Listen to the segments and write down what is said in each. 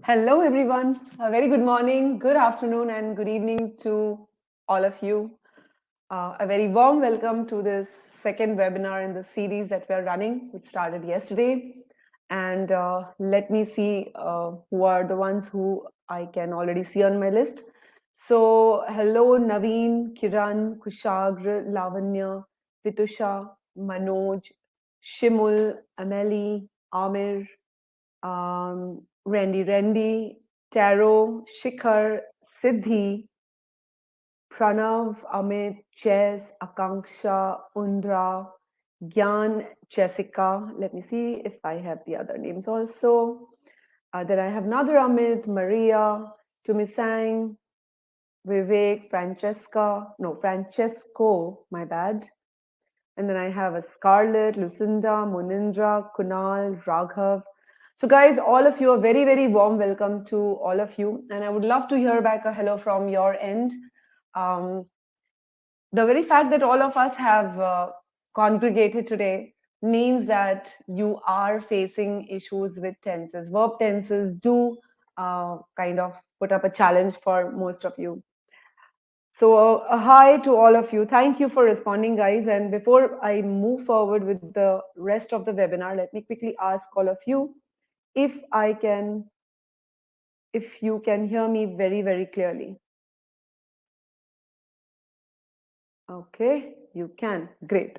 Hello, everyone. A very good morning, good afternoon, and good evening to all of you. A very warm welcome to this second webinar in the series that we are running, which started yesterday. And let me see who are the ones who I can already see on my list. So, hello, Naveen, Kiran, Kushagra, Lavanya, Pitusha, Manoj, Shimul, Ameli, Amir, Randy, Taro, Shikhar, Siddhi, Pranav, Amit, Jess, Akanksha, Undra, Gyan, Jessica. Let me see if I have the other names also. Then I have another Amit, Maria, Tumisang, Vivek, Francesco, my bad. And then I have a Scarlett, Lucinda, Munindra, Kunal, Raghav. So guys, all of you, a very, very warm welcome to all of you. And I would love to hear back a hello from your end. The very fact that all of us have congregated today means that you are facing issues with tenses. Verb tenses do kind of put up a challenge for most of you. So a hi to all of you. Thank you for responding, guys. And before I move forward with the rest of the webinar, let me quickly ask all of you if you can hear me very, very clearly. Okay, you can. Great.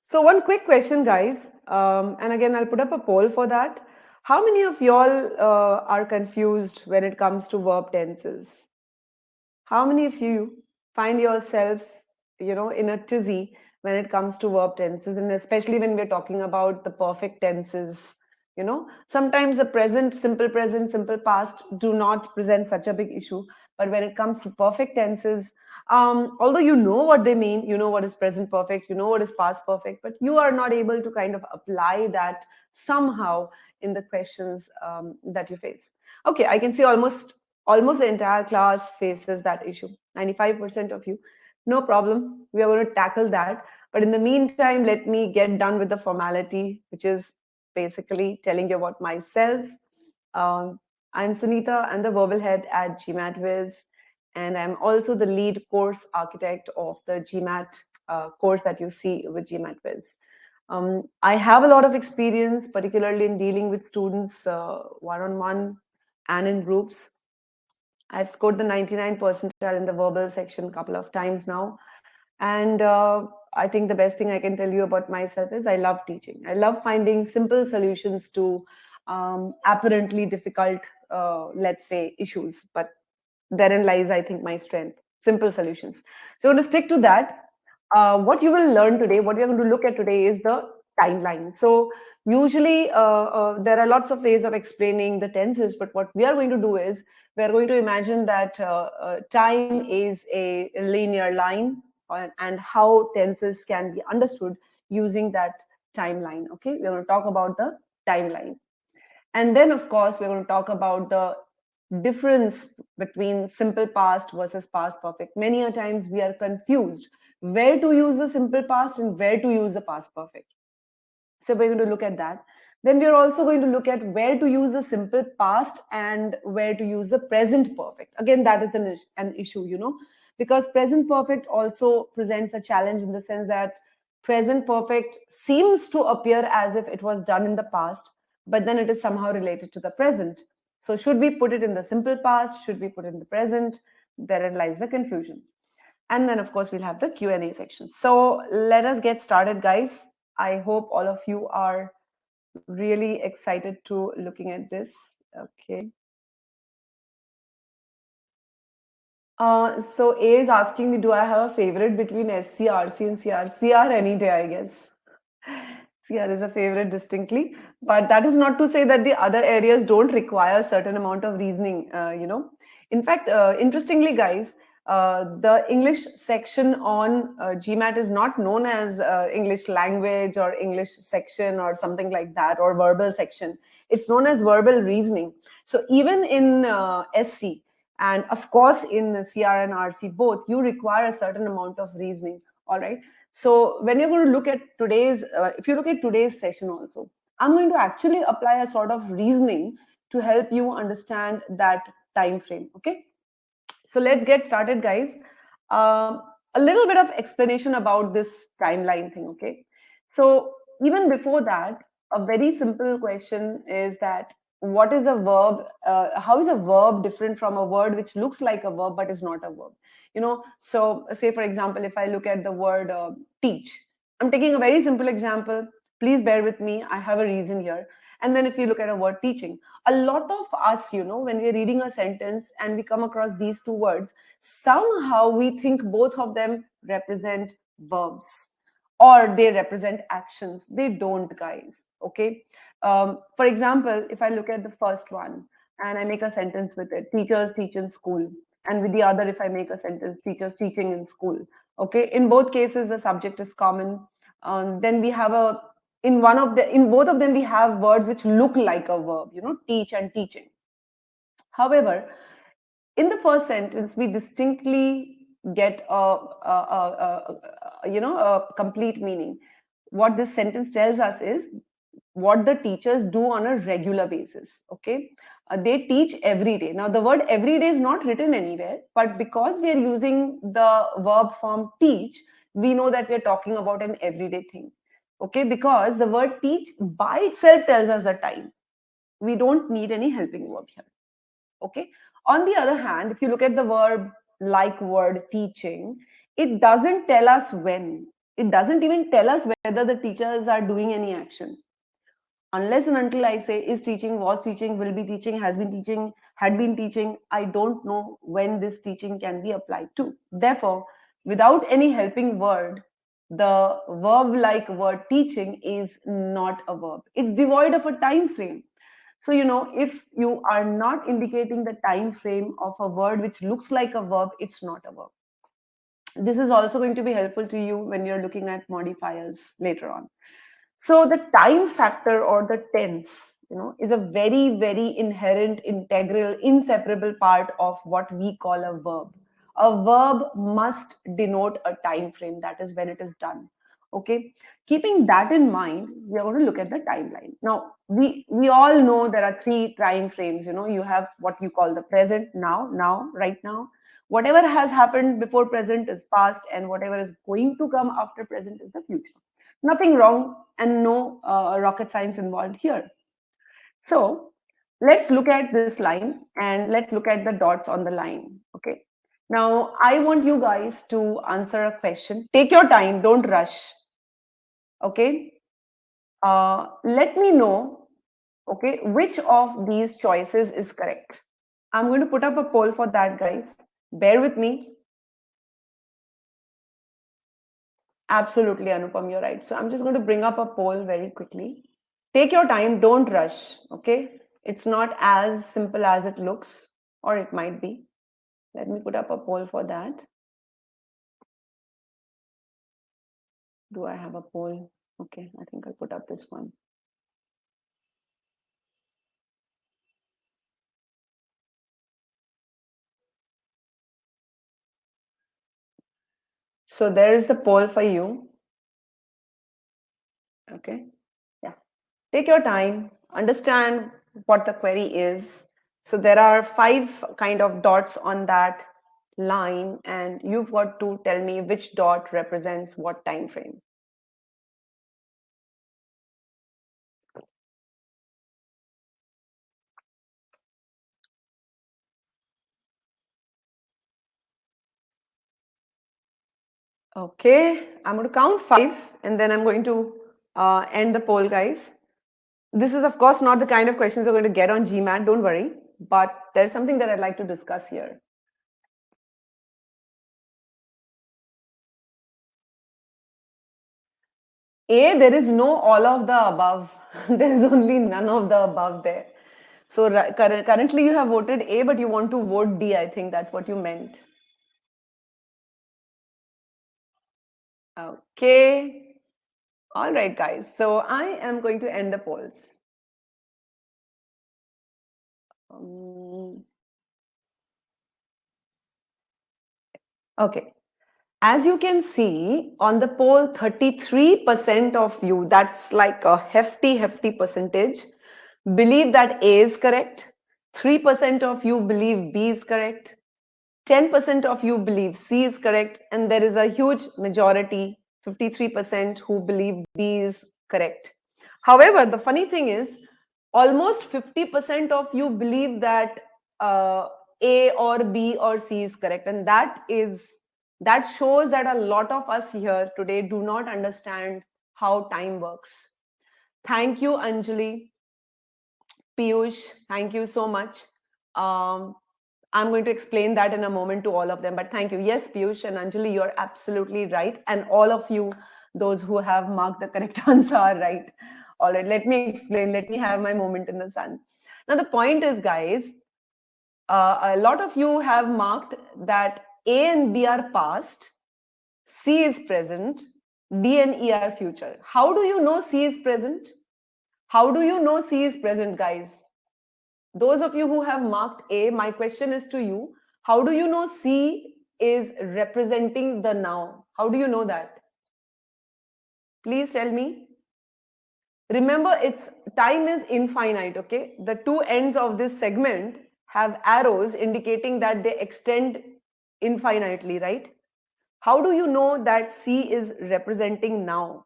So one quick question, guys. And again, I'll put up a poll for that. How many of y'all are confused when it comes to verb tenses? How many of you find yourself, in a tizzy when it comes to verb tenses, and especially when we're talking about the perfect tenses? Sometimes the present, simple past do not present such a big issue. But when it comes to perfect tenses, although you know what they mean, you know what is present perfect, you know what is past perfect, but you are not able to kind of apply that somehow in the questions that you face. Okay, I can see almost the entire class faces that issue. 95% of you. No problem. We are going to tackle that. But in the meantime, let me get done with the formality, which is basically telling you about myself. I'm Sunita. I'm the verbal head at GMATViz, and I'm also the lead course architect of the GMAT course that you see with GMATViz. I have a lot of experience, particularly in dealing with students one-on-one and in groups. I've scored the 99 percentile in the verbal section a couple of times now. And I think the best thing I can tell you about myself is I love teaching. I love finding simple solutions to apparently difficult, let's say, issues. But therein lies, I think, my strength. Simple solutions. So I'm going to stick to that. What you will learn today, what we're going to look at today is the timeline. So usually there are lots of ways of explaining the tenses, but what we are going to do is we're going to imagine that time is a linear line and how tenses can be understood using that timeline. Okay, we're going to talk about the timeline. And then, of course, we're going to talk about the difference between simple past versus past perfect. Many a times we are confused where to use the simple past and where to use the past perfect. So we're going to look at that. Then we're also going to look at where to use the simple past and where to use the present perfect. Again, that is an issue, because present perfect also presents a challenge in the sense that present perfect seems to appear as if it was done in the past, but then it is somehow related to the present. So should we put it in the simple past? Should we put it in the present? Therein lies the confusion. And then, of course, we'll have the Q&A section. So let us get started, guys. I hope all of you are really excited to looking at this. Okay. So A is asking me, do I have a favorite between SC, RC and CR? CR any day, I guess. CR is a favorite distinctly, but that is not to say that the other areas don't require a certain amount of reasoning, In fact, interestingly, guys, the English section on GMAT is not known as English language or English section or something like that, or verbal section. It's known as verbal reasoning. So even in SC, and of course in CR and RC both, you require a certain amount of reasoning, all right? So when you're going to look at today's, if you look at today's session also, I'm going to actually apply a sort of reasoning to help you understand that time frame. Okay, so let's get started, guys. A little bit of explanation about this timeline thing. Okay, so even before that, a very simple question is that what is a verb? How is a verb different from a word which looks like a verb but is not a verb? So say for example, if I look at the word teach, I'm taking a very simple example. Please bear with me. I have a reason here. And then if you look at a word teaching, a lot of us, when we're reading a sentence and we come across these two words, somehow we think both of them represent verbs or they represent actions. They don't, guys. Okay. For example, if I look at the first one and I make a sentence with it, teachers teach in school. And with the other, if I make a sentence, teachers teaching in school. Okay. In both cases, the subject is common. Then we have in both of them we have words which look like a verb, teach and teaching. However, in the first sentence we distinctly get a complete meaning. What this sentence tells us is what the teachers do on a regular basis. Okay, they teach every day. Now the word every day is not written anywhere, but because we are using the verb form teach, we know that we are talking about an everyday thing. Okay, because the word teach by itself tells us the time. We don't need any helping verb here. Okay, on the other hand, if you look at the verb like word teaching, it doesn't tell us when. It doesn't even tell us whether the teachers are doing any action. Unless and until I say is teaching, was teaching, will be teaching, has been teaching, had been teaching, I don't know when this teaching can be applied to. Therefore, without any helping word, the verb like word teaching is not a verb. It's devoid of a time frame. So, if you are not indicating the time frame of a word which looks like a verb, it's not a verb. This is also going to be helpful to you when you're looking at modifiers later on. So the time factor or the tense, is a very, very inherent, integral, inseparable part of what we call a verb. A verb must denote a time frame. That is when it is done. Okay. Keeping that in mind, we are going to look at the timeline. Now, we all know there are three time frames. You have what you call the present, now, right now. Whatever has happened before present is past, and whatever is going to come after present is the future. Nothing wrong and no rocket science involved here. So let's look at this line and let's look at the dots on the line. Okay. Now I want you guys to answer a question. Take your time, don't rush. Okay. Let me know, okay, which of these choices is correct. I'm going to put up a poll for that, guys. Bear with me. Absolutely, Anupam, you're right. So I'm just going to bring up a poll very quickly. Take your time, don't rush, okay? It's not as simple as it looks, or it might be. Let me put up a poll for that. Do I have a poll? Okay, I think I'll put up this one. So there is the poll for you. Okay, yeah. Take your time, understand what the query is. So there are 5 kind of dots on that line, and you've got to tell me which dot represents what time frame. Okay, I'm going to count 5 and then I'm going to end the poll, guys. This is, of course, not the kind of questions you're going to get on GMAT, don't worry. But there's something that I'd like to discuss here. A, there is no all of the above. There is only none of the above there. So currently you have voted A, but you want to vote D. I think that's what you meant. Okay. All right, guys. So I am going to end the polls. Okay. As you can see on the poll, 33% of you, that's like a hefty percentage. believe that A is correct. 3% of you believe B is correct. 10% of you believe C is correct. And there is a huge majority, 53%, who believe B is correct. However, the funny thing is, almost 50% of you believe that A or B or C is correct. And that shows that a lot of us here today do not understand how time works. Thank you, Anjali. Piyush, thank you so much. Um, I'm going to explain that in a moment to all of them, but thank you. Yes, Piyush and Anjali, you're absolutely right. And all of you, those who have marked the correct answer, are right. All right, let me explain. Let me have my moment in the sun. Now, the point is, guys, a lot of you have marked that A and B are past, C is present, D and E are future. How do you know C is present? How do you know C is present, guys? Those of you who have marked A, my question is to you. How do you know C is representing the now? How do you know that? Please tell me. Remember, its time is infinite, okay? The two ends of this segment have arrows indicating that they extend infinitely, right? How do you know that C is representing now?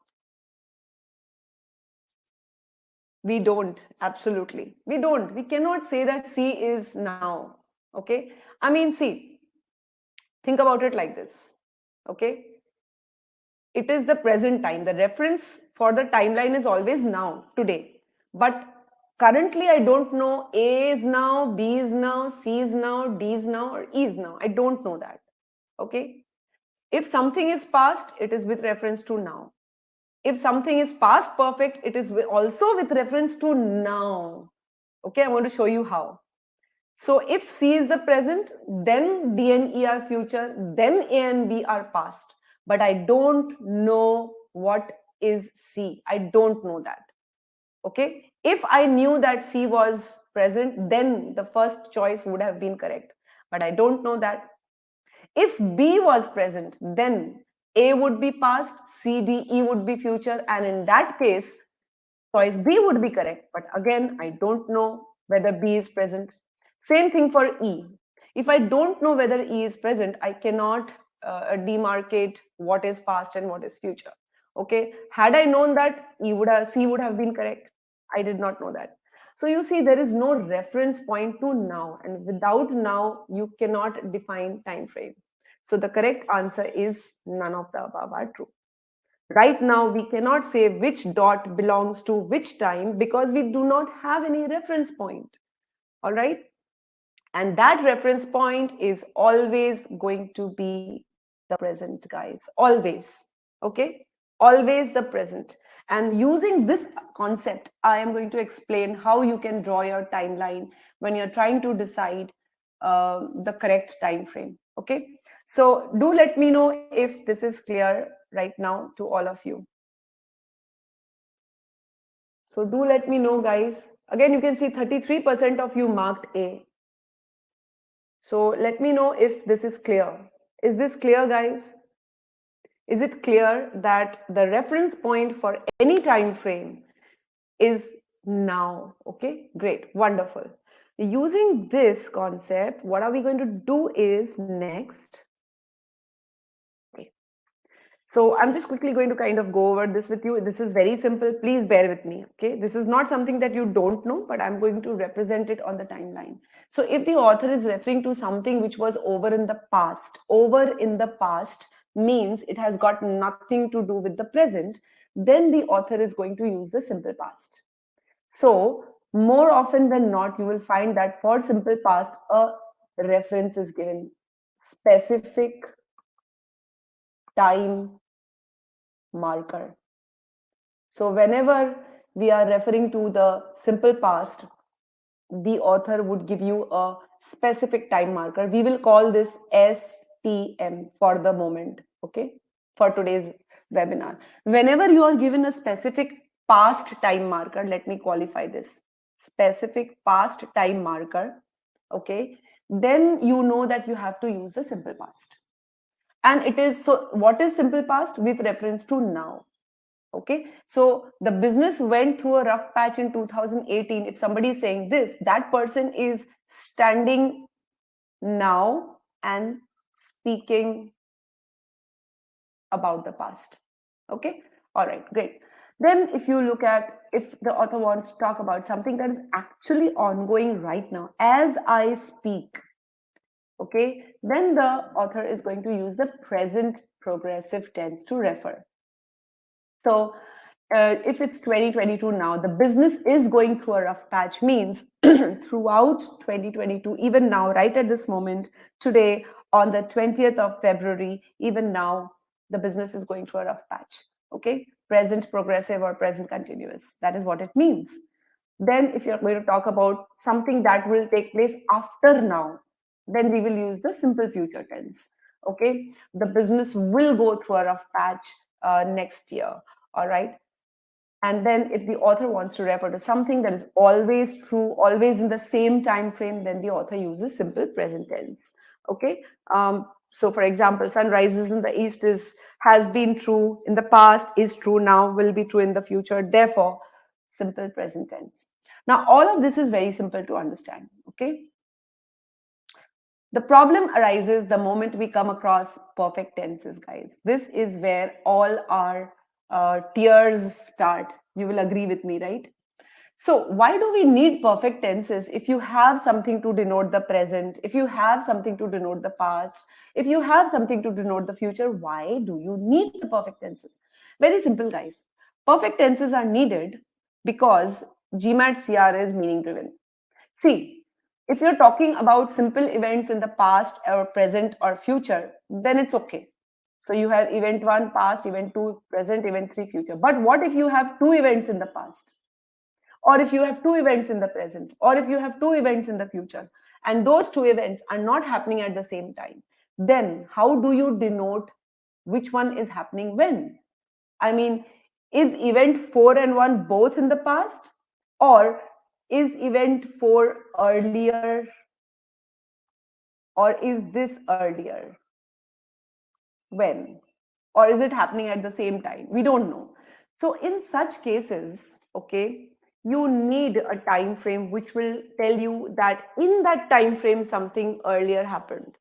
We don't, absolutely. We don't. We cannot say that C is now, okay? I mean, see, think about it like this, okay? It is the present time. The reference for the timeline is always now, today. But currently, I don't know A is now, B is now, C is now, D is now, or E is now. I don't know that, okay? If something is past, it is with reference to now. If something is past perfect, it is also with reference to now. Okay, I want to show you how. So if C is the present, then D and E are future, then A and B are past. But I don't know what is C. I don't know that. Okay. If I knew that C was present, then the first choice would have been correct. But I don't know that. If B was present, then A would be past, C, D, E would be future. And in that case, choice B would be correct. But again, I don't know whether B is present. Same thing for E. If I don't know whether E is present, I cannot demarcate what is past and what is future. Okay. Had I known that, C would have been correct. I did not know that. So you see, there is no reference point to now, and without now, you cannot define time frame. So the correct answer is none of the above are true. Right now, we cannot say which dot belongs to which time because we do not have any reference point. All right. And that reference point is always going to be the present, guys. Always. Okay. Always the present. And using this concept, I am going to explain how you can draw your timeline when you're trying to decide the correct time frame. Okay. So do let me know if this is clear right now to all of you. So do let me know, guys. Again, you can see 33% of you marked A. So let me know if this is clear. Is this clear, guys? Is it clear that the reference point for any time frame is now? Okay, great, wonderful. Using this concept, what are we going to do is next. So I'm just quickly going to kind of go over this with you. This is very simple. Please bear with me. Okay. This is not something that you don't know, but I'm going to represent it on the timeline. So if the author is referring to something which was over in the past means it has got nothing to do with the present, then the author is going to use the simple past. So more often than not, you will find that for simple past, a reference is given, specific time marker. So whenever we are referring to the simple past, the author would give you a specific time marker. We will call this STM for the moment, okay, for today's webinar. Whenever you are given a specific past time marker, let me qualify this, specific past time marker, okay, then you know that you have to use the simple past. And it is, so what is simple past? With reference to now. Okay, so the business went through a rough patch in 2018. If somebody is saying this, that person is standing now and speaking about the past. Okay, all right, great. Then if you look at, if the author wants to talk about something that is actually ongoing right now as I speak, okay, then the author is going to use the present progressive tense to refer. So if it's 2022 now, the business is going through a rough patch means throughout 2022, even now, right at this moment, today, on the 20th of February, even now, the business is going through a rough patch. Okay, present progressive or present continuous. That is what it means. Then, if you're going to talk about something that will take place after now, then we will use the simple future tense. Okay, the business will go through a rough patch next year. All right. And then if the author wants to refer to something that is always true, always in the same time frame, then the author uses simple present tense. Okay. So for example, sun rises in the east has been true in the past, is true now, will be true in the future. Therefore, simple present tense. Now, all of this is very simple to understand. Okay. The problem arises the moment we come across perfect tenses, guys. This is where all our tears start. You will agree with me, right? So, why do we need perfect tenses if you have something to denote the present, if you have something to denote the past, if you have something to denote the future? Why do you need the perfect tenses? Very simple, guys. Perfect tenses are needed because GMAT CR is meaning driven. See, if you're talking about simple events in the past or present or future, then it's okay. So you have event 1 past, event 2 present, event 3 future. But what if you have two events in the past? Or if you have two events in the present? Or if you have two events in the future? And those two events are not happening at the same time. Then how do you denote which one is happening when? I mean, is event 4 and 1 both in the past? Or is event 4 earlier? Or is this earlier? When? Or is it happening at the same time? We don't know. So in such cases, okay, you need a time frame which will tell you that in that time frame something earlier happened.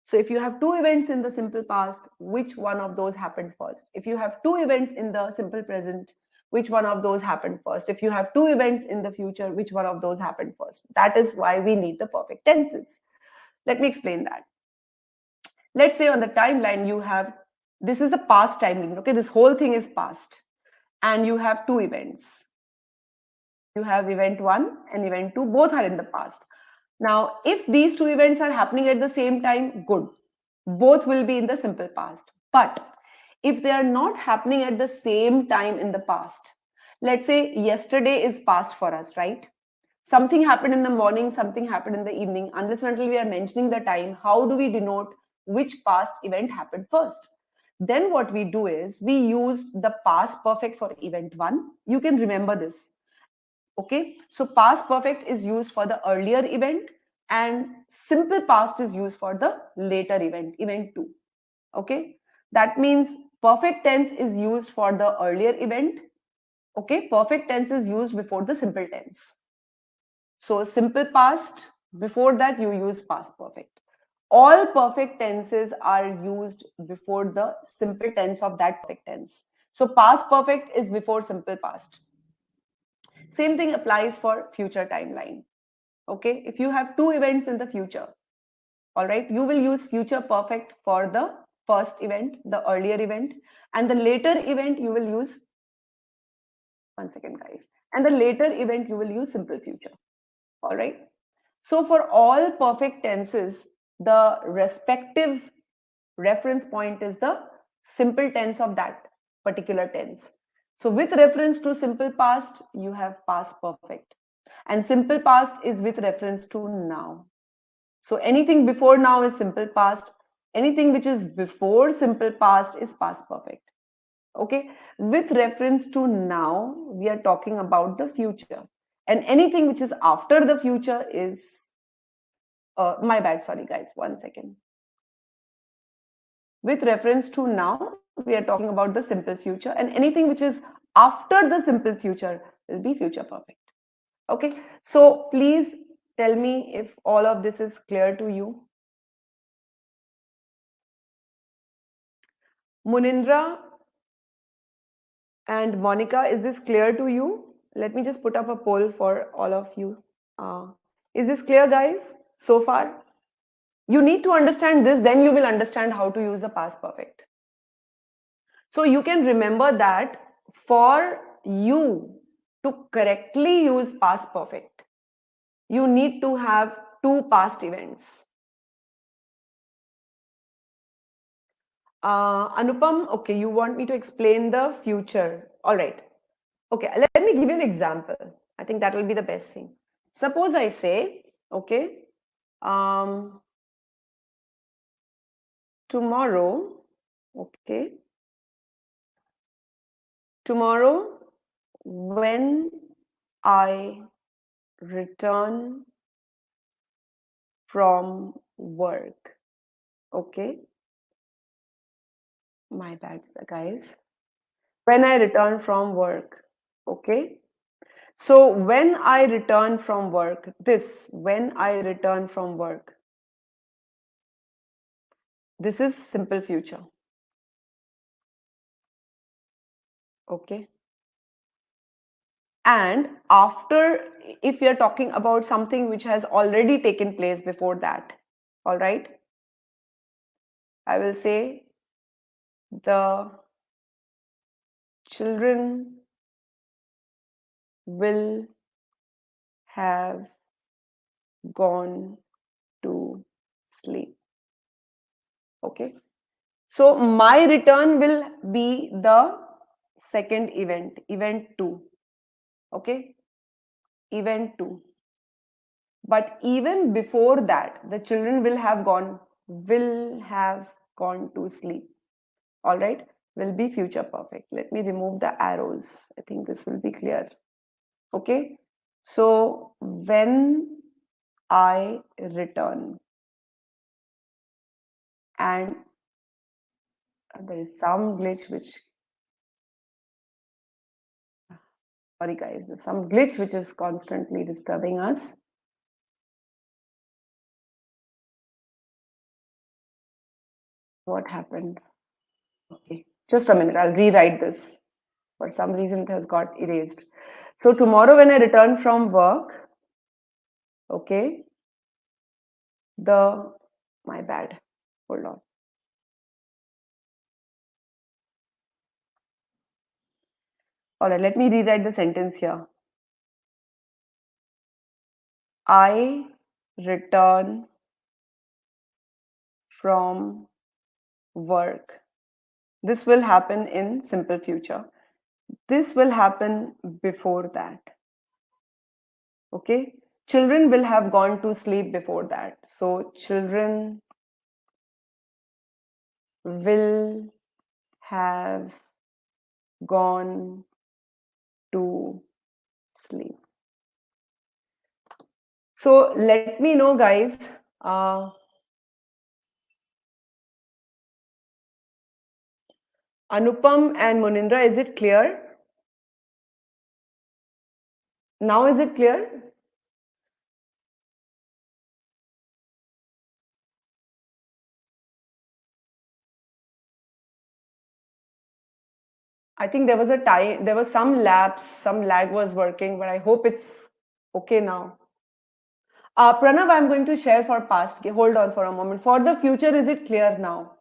So if you have two events in the simple past, which one of those happened first? If you have two events in the simple present, which one of those happened first? If you have two events in the future, which one of those happened first? That is why we need the perfect tenses. Let me explain that. Let's say on the timeline you have, this is the past timeline, okay? This whole thing is past. And you have two events. You have event 1 and event 2, both are in the past. Now, if these two events are happening at the same time, good. Both will be in the simple past. But if they are not happening at the same time in the past, let's say yesterday is past for us, right? Something happened in the morning, something happened in the evening. Unless and until we are mentioning the time, how do we denote which past event happened first? Then what we do is we use the past perfect for event 1. You can remember this. Okay, so past perfect is used for the earlier event and simple past is used for the later event, event 2. Okay, that means perfect tense is used for the earlier event. Okay, perfect tense is used before the simple tense. So simple past, before that you use past perfect. All perfect tenses are used before the simple tense of that perfect tense. So past perfect is before simple past. Same thing applies for future timeline. Okay, if you have two events in the future, all right, you will use future perfect for the first event, the earlier event, and the later event you will use, one second guys, and the later event you will use simple future. All right, so for all perfect tenses, the respective reference point is the simple tense of that particular tense. So with reference to simple past, you have past perfect. And simple past is with reference to now. So anything before now is simple past. Anything which is before simple past is past perfect. Okay. With reference to now, we are talking about the future. And anything which is after the future is, my bad, sorry guys, one second. With reference to now, we are talking about the simple future, and anything which is after the simple future will be future perfect. Okay, so please tell me if all of this is clear to you. Munindra and Monica, is this clear to you? Let me just put up a poll for all of you. Is this clear, guys, so far? You need to understand this, then you will understand how to use the past perfect. So you can remember that for you to correctly use past perfect, you need to have two past events. Anupam, okay, you want me to explain the future. All right. Okay, let me give you an example. I think that will be the best thing. Suppose I say, okay, tomorrow, okay, tomorrow when I return from work, okay, my bad, guys. When I return from work, okay. So when I return from work, when I return from work, this is simple future, okay. And after, if we are talking about something which has already taken place before that, all right, I will say the children will have gone to sleep. Okay. So my return will be the second event, event 2. Okay. Event 2. But even before that, the children will have gone to sleep. All right. Will be future perfect. Let me remove the arrows. I think this will be clear. Okay. So when I return, and there is some glitch which, sorry guys, there's some glitch which is constantly disturbing us. What happened? Okay, just a minute, I'll rewrite this. For some reason it has got erased. So tomorrow when I return from work, okay, my bad, hold on. All right, let me rewrite the sentence here. I return from work. This will happen in simple future. This will happen before that. Okay. Children will have gone to sleep before that. So children will have gone to sleep. So let me know, guys. Anupam and Munindra, is it clear? Now is it clear? I think there was a time, there was some lapse, some lag was working, but I hope it's okay now. Pranav, I'm going to share for past. Hold on for a moment. For the future, is it clear now?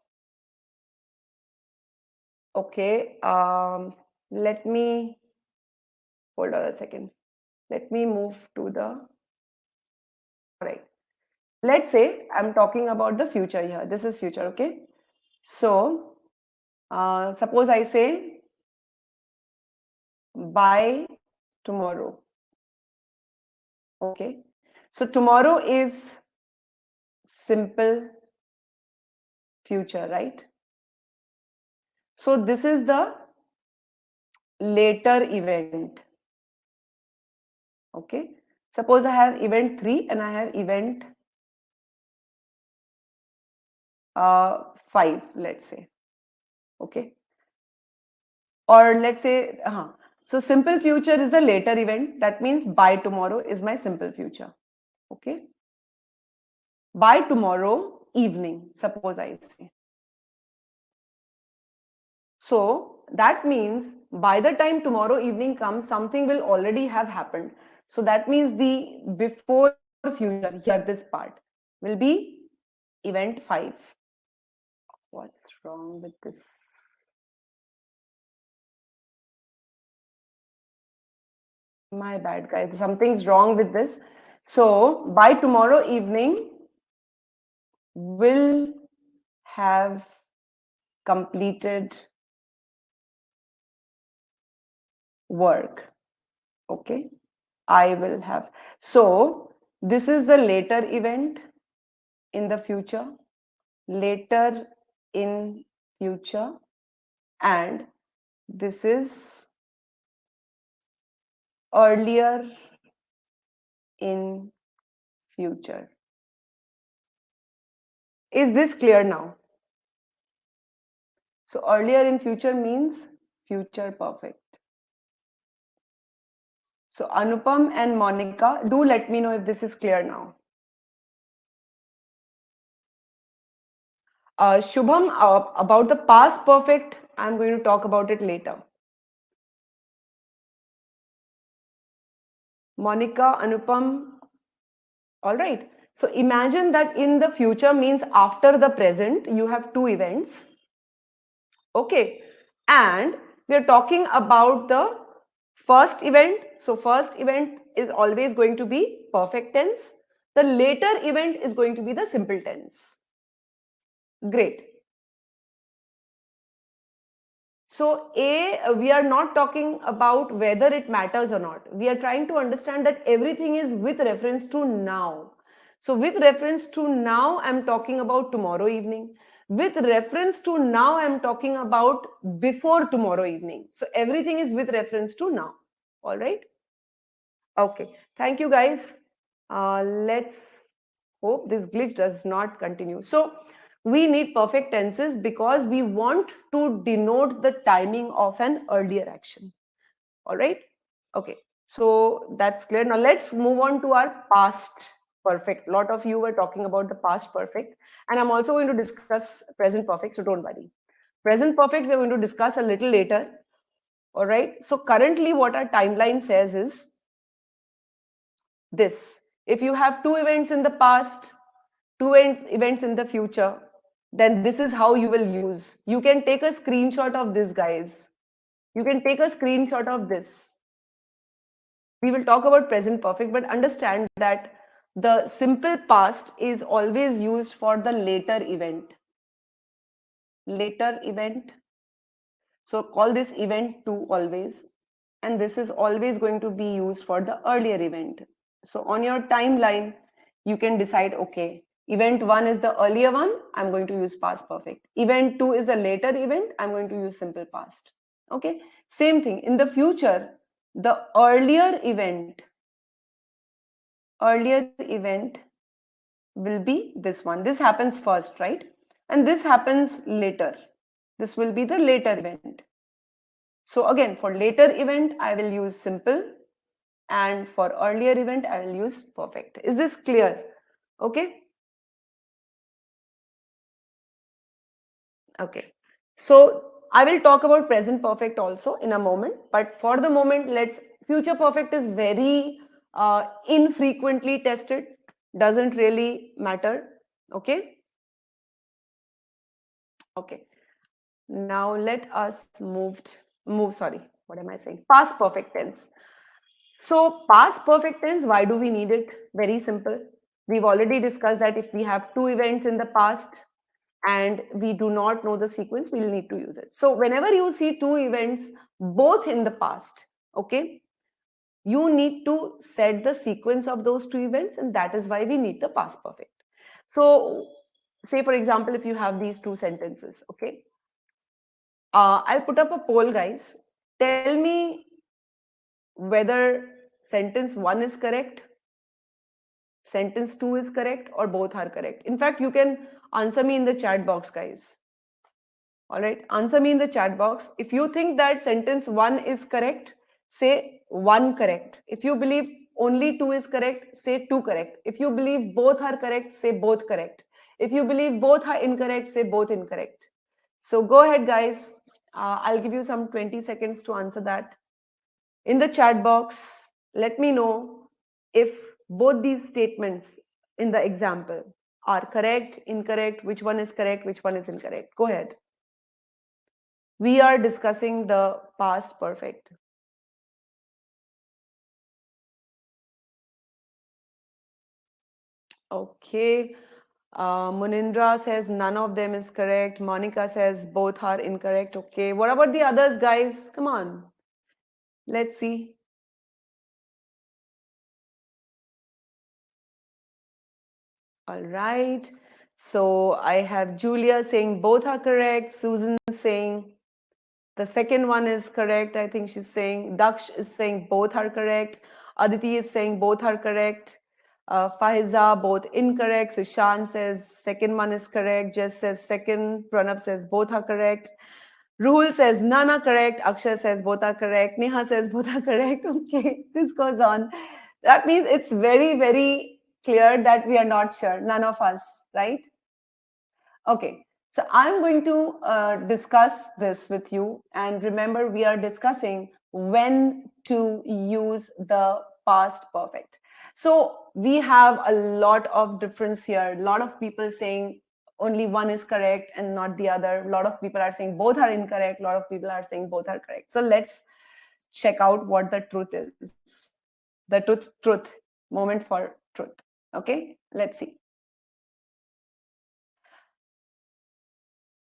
Okay. Let me hold on a second. Let me move to the. All right. Let's say I'm talking about the future here. This is future. Okay. So, suppose I say by tomorrow. Okay. So tomorrow is simple future, right? So this is the later event. Okay. Suppose I have event 3 and I have event 5, let's say. Okay. Or let's say, so simple future is the later event. That means by tomorrow is my simple future. Okay. By tomorrow evening, suppose I say. So that means by the time tomorrow evening comes, something will already have happened. So that means the before future, here this part, will be event 5. What's wrong with this? My bad, guys. Something's wrong with this. So by tomorrow evening, will have completed work. Okay. I will have. So this is the later event in the future. Later in future. And this is earlier in future. Is this clear now? So earlier in future means future perfect. So Anupam and Monica, do let me know if this is clear now. Shubham, about the past perfect, I'm going to talk about it later. Monica, Anupam, all right. So imagine that in the future means after the present, you have two events. Okay. And we are talking about the first event. So first event is always going to be perfect tense. The later event is going to be the simple tense. Great. So we are not talking about whether it matters or not. We are trying to understand that everything is with reference to now. So with reference to now, I'm talking about tomorrow evening. With reference to now, I'm talking about before tomorrow evening. So everything is with reference to now. All right. Okay. Thank you, guys. Let's hope this glitch does not continue. So we need perfect tenses because we want to denote the timing of an earlier action. All right. Okay. So that's clear. Now let's move on to our past perfect. A lot of you were talking about the past perfect, and I'm also going to discuss present perfect. So don't worry. Present perfect, we're going to discuss a little later. All right. So currently, what our timeline says is this: if you have two events in the past, two events in the future, then this is how you will use. You can take a screenshot of this, guys. You can take a screenshot of this. We will talk about present perfect, but understand that the simple past is always used for the later event. Later event. So call this event 2 always. And this is always going to be used for the earlier event. So on your timeline, you can decide, okay, event 1 is the earlier one, I'm going to use past perfect. Event 2 is the later event, I'm going to use simple past. Okay, same thing. In the future, the earlier event will be this one. This happens first, right? And this happens later. This will be the later event. So again, for later event, I will use simple, and for earlier event, I will use perfect. Is this clear? Okay. Okay. So I will talk about present perfect also in a moment, but for the moment, future perfect is very infrequently tested, doesn't really matter. Okay. Okay. Now let us sorry, what am I saying? Past perfect tense. So past perfect tense, why do we need it? Very simple. We've already discussed that if we have two events in the past and we do not know the sequence, we'll need to use it. So whenever you see two events, both in the past, okay, you need to set the sequence of those two events, and that is why we need the past perfect. So say, for example, if you have these two sentences, okay, I'll put up a poll, guys. Tell me whether sentence 1 is correct, sentence 2 is correct, or both are correct. In fact, you can answer me in the chat box, guys. All right, answer me in the chat box. If you think that sentence 1 is correct, say 1 correct. If you believe only 2 is correct, say 2 correct. If you believe both are correct, say both correct. If you believe both are incorrect, say both incorrect. So go ahead, guys. I'll give you some 20 seconds to answer that. In the chat box, let me know if both these statements in the example are correct, incorrect, which one is correct, which one is incorrect. Go ahead. We are discussing the past perfect. Okay. Munindra says none of them is correct. Monica says both are incorrect. Okay. What about the others, guys? Come on. Let's see. All right. So I have Julia saying both are correct. Susan saying the second one is correct. I think she's saying Daksh is saying both are correct. Aditi is saying both are correct. Faiza, both incorrect. Sushan says second one is correct. Jess says second. Pranav says both are correct. Ruhul says none are correct. Akshay says both are correct. Neha says both are correct. Okay, this goes on. That means it's very, very clear that we are not sure. None of us, right? Okay, so I'm going to discuss this with you. And remember, we are discussing when to use the past perfect. So we have a lot of difference here. A lot of people saying only one is correct and not the other. A lot of people are saying both are incorrect. A lot of people are saying both are correct. So let's check out what the truth is. The truth, moment for truth. Okay, let's see.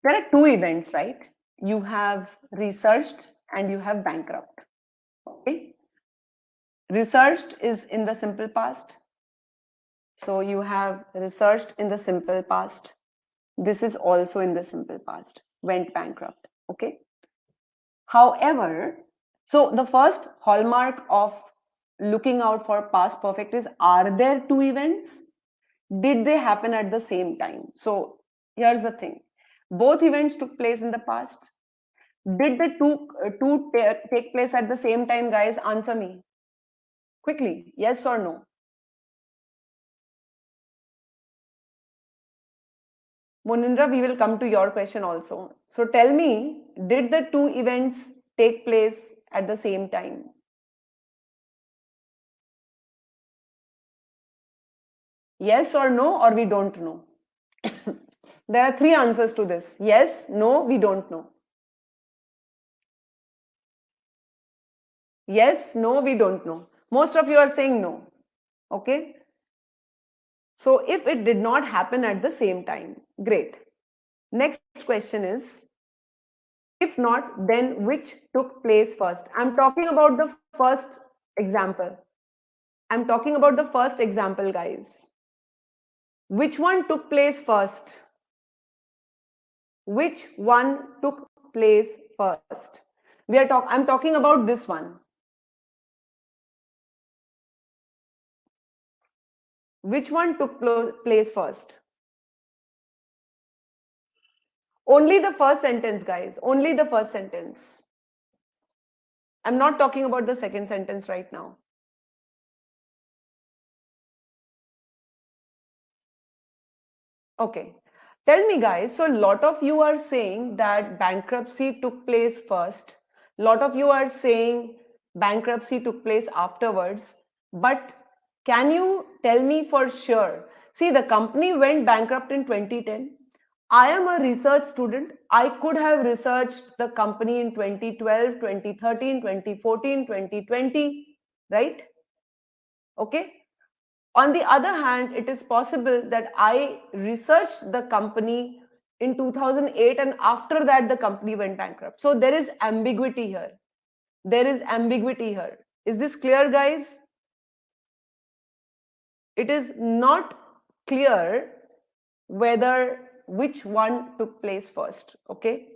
There are two events, right? You have researched and you have bankrupt. Okay. Researched is in the simple past. So you have researched in the simple past. This is also in the simple past. Went bankrupt. Okay. However, so the first hallmark of looking out for past perfect is, are there two events? Did they happen at the same time? So here's the thing. Both events took place in the past. Did the two take place at the same time, guys? Answer me quickly. Yes or no? Munindra, we will come to your question also. So tell me, did the two events take place at the same time? Yes or no, or we don't know? There are three answers to this. Yes, no, we don't know. Yes, no, we don't know. Most of you are saying no. Okay. So if it did not happen at the same time, great. Next question is, if not, then which took place first? I'm talking about the first example. I'm talking about the first example, guys. Which one took place first? Which one took place first? I'm talking about this one. Which one took place first? Only the first sentence, guys. Only the first sentence. I'm not talking about the second sentence right now. Okay. Tell me, guys. So, a lot of you are saying that bankruptcy took place first. A lot of you are saying bankruptcy took place afterwards. But can you tell me for sure? See, the company went bankrupt in 2010. I am a research student. I could have researched the company in 2012, 2013, 2014, 2020, right? Okay. On the other hand, it is possible that I researched the company in 2008 and after that the company went bankrupt. So there is ambiguity here. There is ambiguity here. Is this clear, guys? It is not clear whether which one took place first. Okay.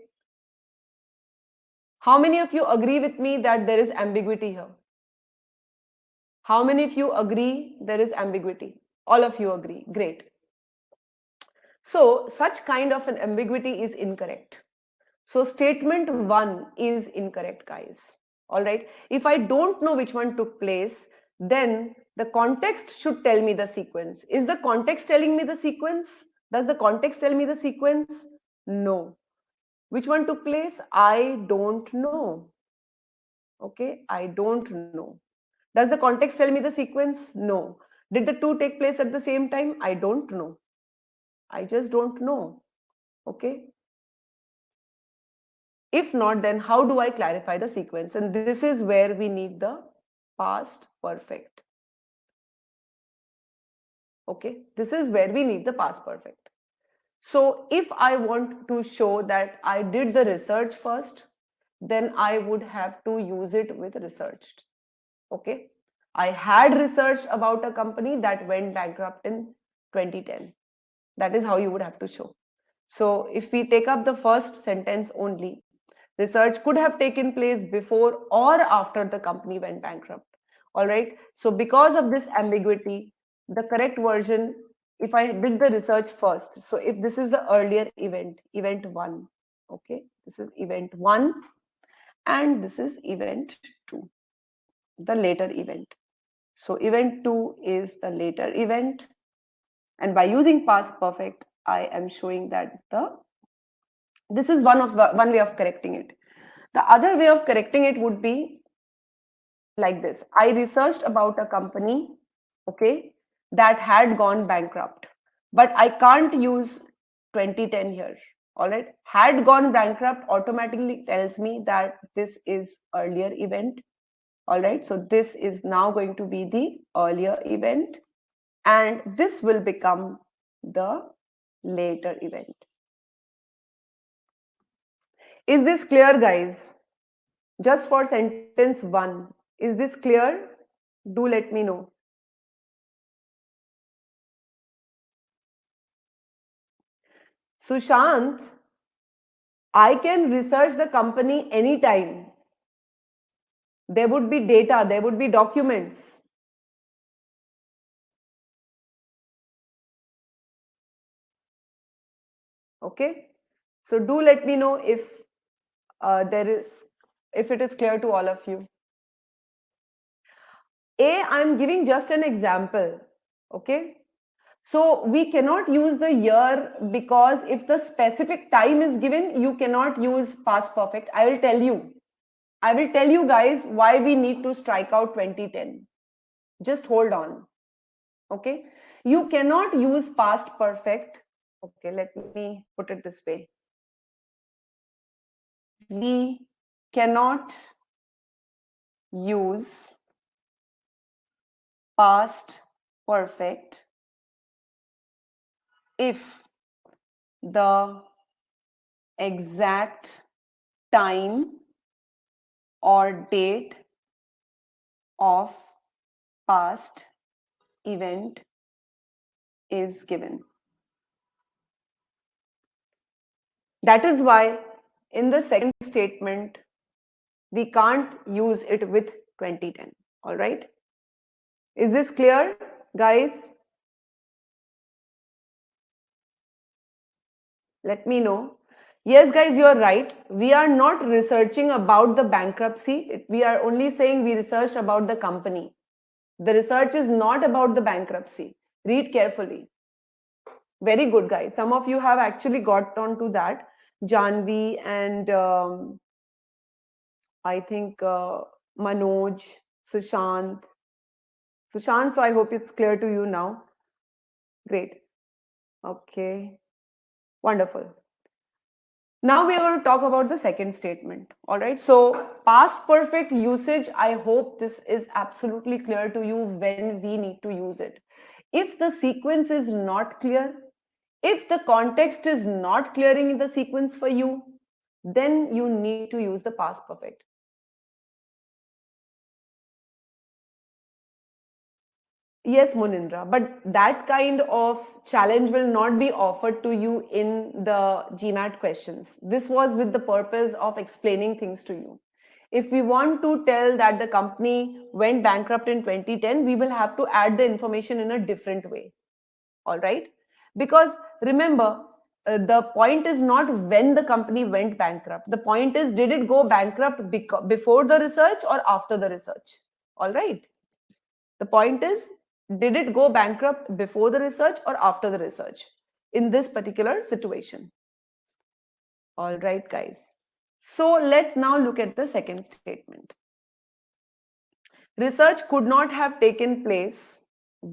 How many of you agree with me that there is ambiguity here? How many of you agree there is ambiguity? All of you agree. Great. So such kind of an ambiguity is incorrect. So statement 1 is incorrect, guys. All right. If I don't know which one took place, then the context should tell me the sequence. Is the context telling me the sequence? Does the context tell me the sequence? No. Which one took place? I don't know. Okay, I don't know. Does the context tell me the sequence? No. Did the two take place at the same time? I don't know. I just don't know. Okay. If not, then how do I clarify the sequence? And this is where we need the past perfect. Okay, this is where we need the past perfect. So if I want to show that I did the research first, then I would have to use it with researched. Okay, I had researched about a company that went bankrupt in 2010. That is how you would have to show. So if we take up the first sentence only, research could have taken place before or after the company went bankrupt. All right. So because of this ambiguity, the correct version, if I did the research first, so if this is the earlier event, event 1, okay, this is event 1 and this is event 2, the later event. So event 2 is the later event, and by using past perfect, I am showing that this is one way of correcting it. The other way of correcting it would be like this. I researched about a company, okay, that had gone bankrupt, but I can't use 2010 here. All right, had gone bankrupt automatically tells me that this is earlier event. All right, so this is now going to be the earlier event, and this will become the later event. Is this clear, guys? Just for sentence 1, is this clear? Do let me know. Sushant, I can research the company anytime. There would be data, there would be documents. Okay, so do let me know if if it is clear to all of you. I'm giving just an example. Okay, so we cannot use the year because if the specific time is given, you cannot use past perfect. I will tell you guys why we need to strike out 2010. Just hold on. Okay, you cannot use past perfect. Okay, let me put it this way. We cannot use past perfect if the exact time or date of past event is given. That is why in the second statement, we can't use it with 2010. All right. Is this clear, guys? Let me know. Yes, guys, you are right. We are not researching about the bankruptcy. We are only saying we researched about the company. The research is not about the bankruptcy. Read carefully. Very good, guys. Some of you have actually got on to that. Janvi and I think Manoj, Sushant. Sushant, so I hope it's clear to you now. Great. Okay. Wonderful. Now we are going to talk about the second statement. All right. So past perfect usage, I hope this is absolutely clear to you when we need to use it. If the sequence is not clear, if the context is not clearing the sequence for you, then you need to use the past perfect. Yes, Munindra, but that kind of challenge will not be offered to you in the GMAT questions. This was with the purpose of explaining things to you. If we want to tell that the company went bankrupt in 2010, we will have to add the information in a different way. All right? Because remember, the point is not when the company went bankrupt. The point is, did it go bankrupt before the research or after the research? All right. The point is, did it go bankrupt before the research or after the research in this particular situation? All right, guys. So let's now look at the second statement. Research could not have taken place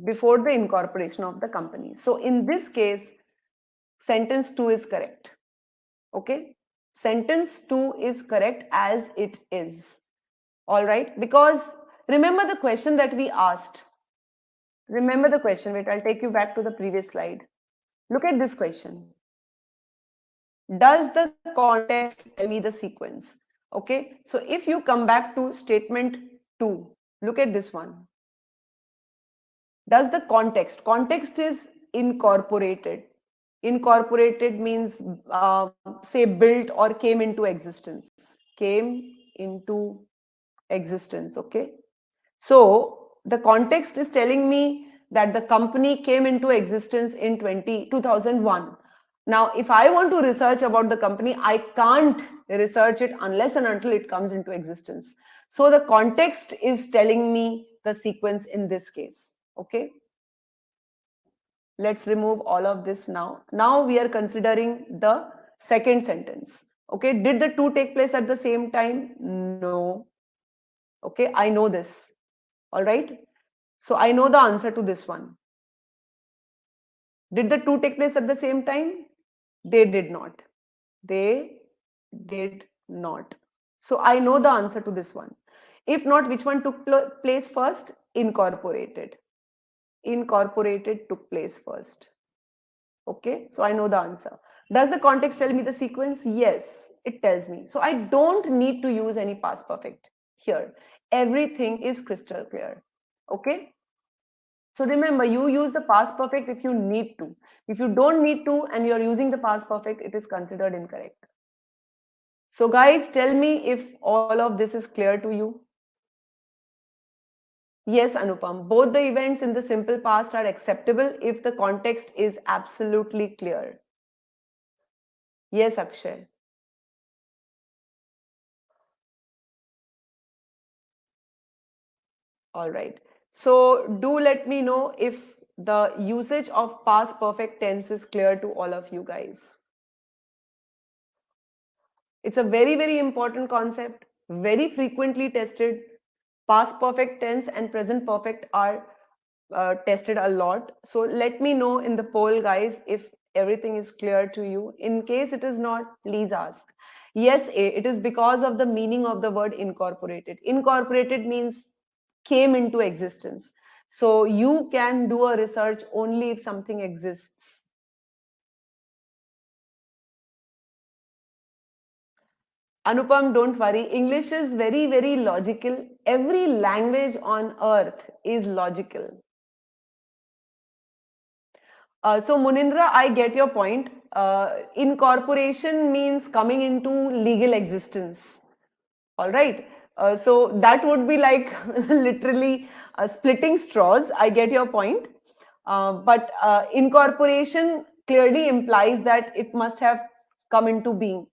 before the incorporation of the company. So in this case, sentence 2 is correct. Okay, sentence 2 is correct as it is. All right, because remember the question that we asked. Remember the question. Wait, I'll take you back to the previous slide. Look at this question. Does the context tell me the sequence? Okay, so if you come back to statement 2, look at this one. Does the context is incorporated. Incorporated means say built or came into existence. Came into existence. Okay, so the context is telling me that the company came into existence in 2001. Now, if I want to research about the company, I can't research it unless and until it comes into existence. So the context is telling me the sequence in this case. Okay. Let's remove all of this now. Now we are considering the second sentence. Okay. Did the two take place at the same time? No. Okay. I know this. All right. So I know the answer to this one. Did the two take place at the same time? They did not. They did not. So I know the answer to this one. If not, which one took place first? Incorporated. Incorporated took place first. Okay, so I know the answer. Does the context tell me the sequence? Yes, it tells me. So I don't need to use any past perfect here. Everything is crystal clear. Okay. So remember, you use the past perfect if you need to. If you don't need to and you're using the past perfect, it is considered incorrect. So guys, tell me if all of this is clear to you. Yes, Anupam, both the events in the simple past are acceptable if the context is absolutely clear. Yes, Akshay. All right. So do let me know if the usage of past perfect tense is clear to all of you guys. It's a very, very important concept, very frequently tested. Past perfect tense and present perfect are tested a lot. So let me know in the poll, guys, if everything is clear to you. In case it is not, please ask. Yes, A, it is because of the meaning of the word incorporated. Incorporated means came into existence. So you can do a research only if something exists. Anupam, don't worry. English is very, very logical. Every language on earth is logical. So Munindra, I get your point. Incorporation means coming into legal existence. All right. So that would be like literally splitting straws. I get your point. But incorporation clearly implies that it must have come into being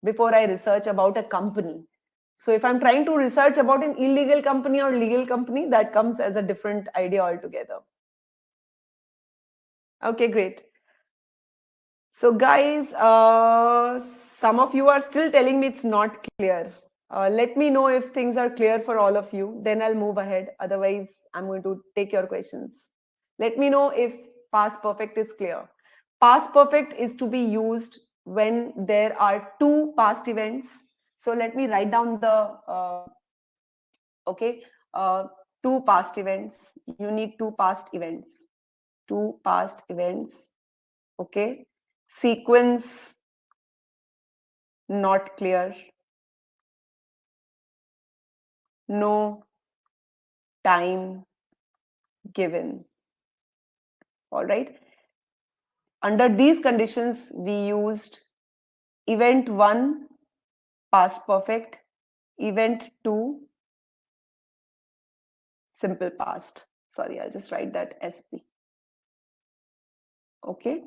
before I research about a company. So if I'm trying to research about an illegal company or legal company, that comes as a different idea altogether. Okay, great. So guys, some of you are still telling me it's not clear. Let me know if things are clear for all of you. Then I'll move ahead. Otherwise, I'm going to take your questions. Let me know if past perfect is clear. Past perfect is to be used when there are two past events. So let me write down the, okay, uh, two past events. You need two past events. Two past events. Okay. Sequence not clear. No time given. All right. Under these conditions, we used event 1 past perfect, event 2 simple past. Sorry, I'll just write that SP. Okay.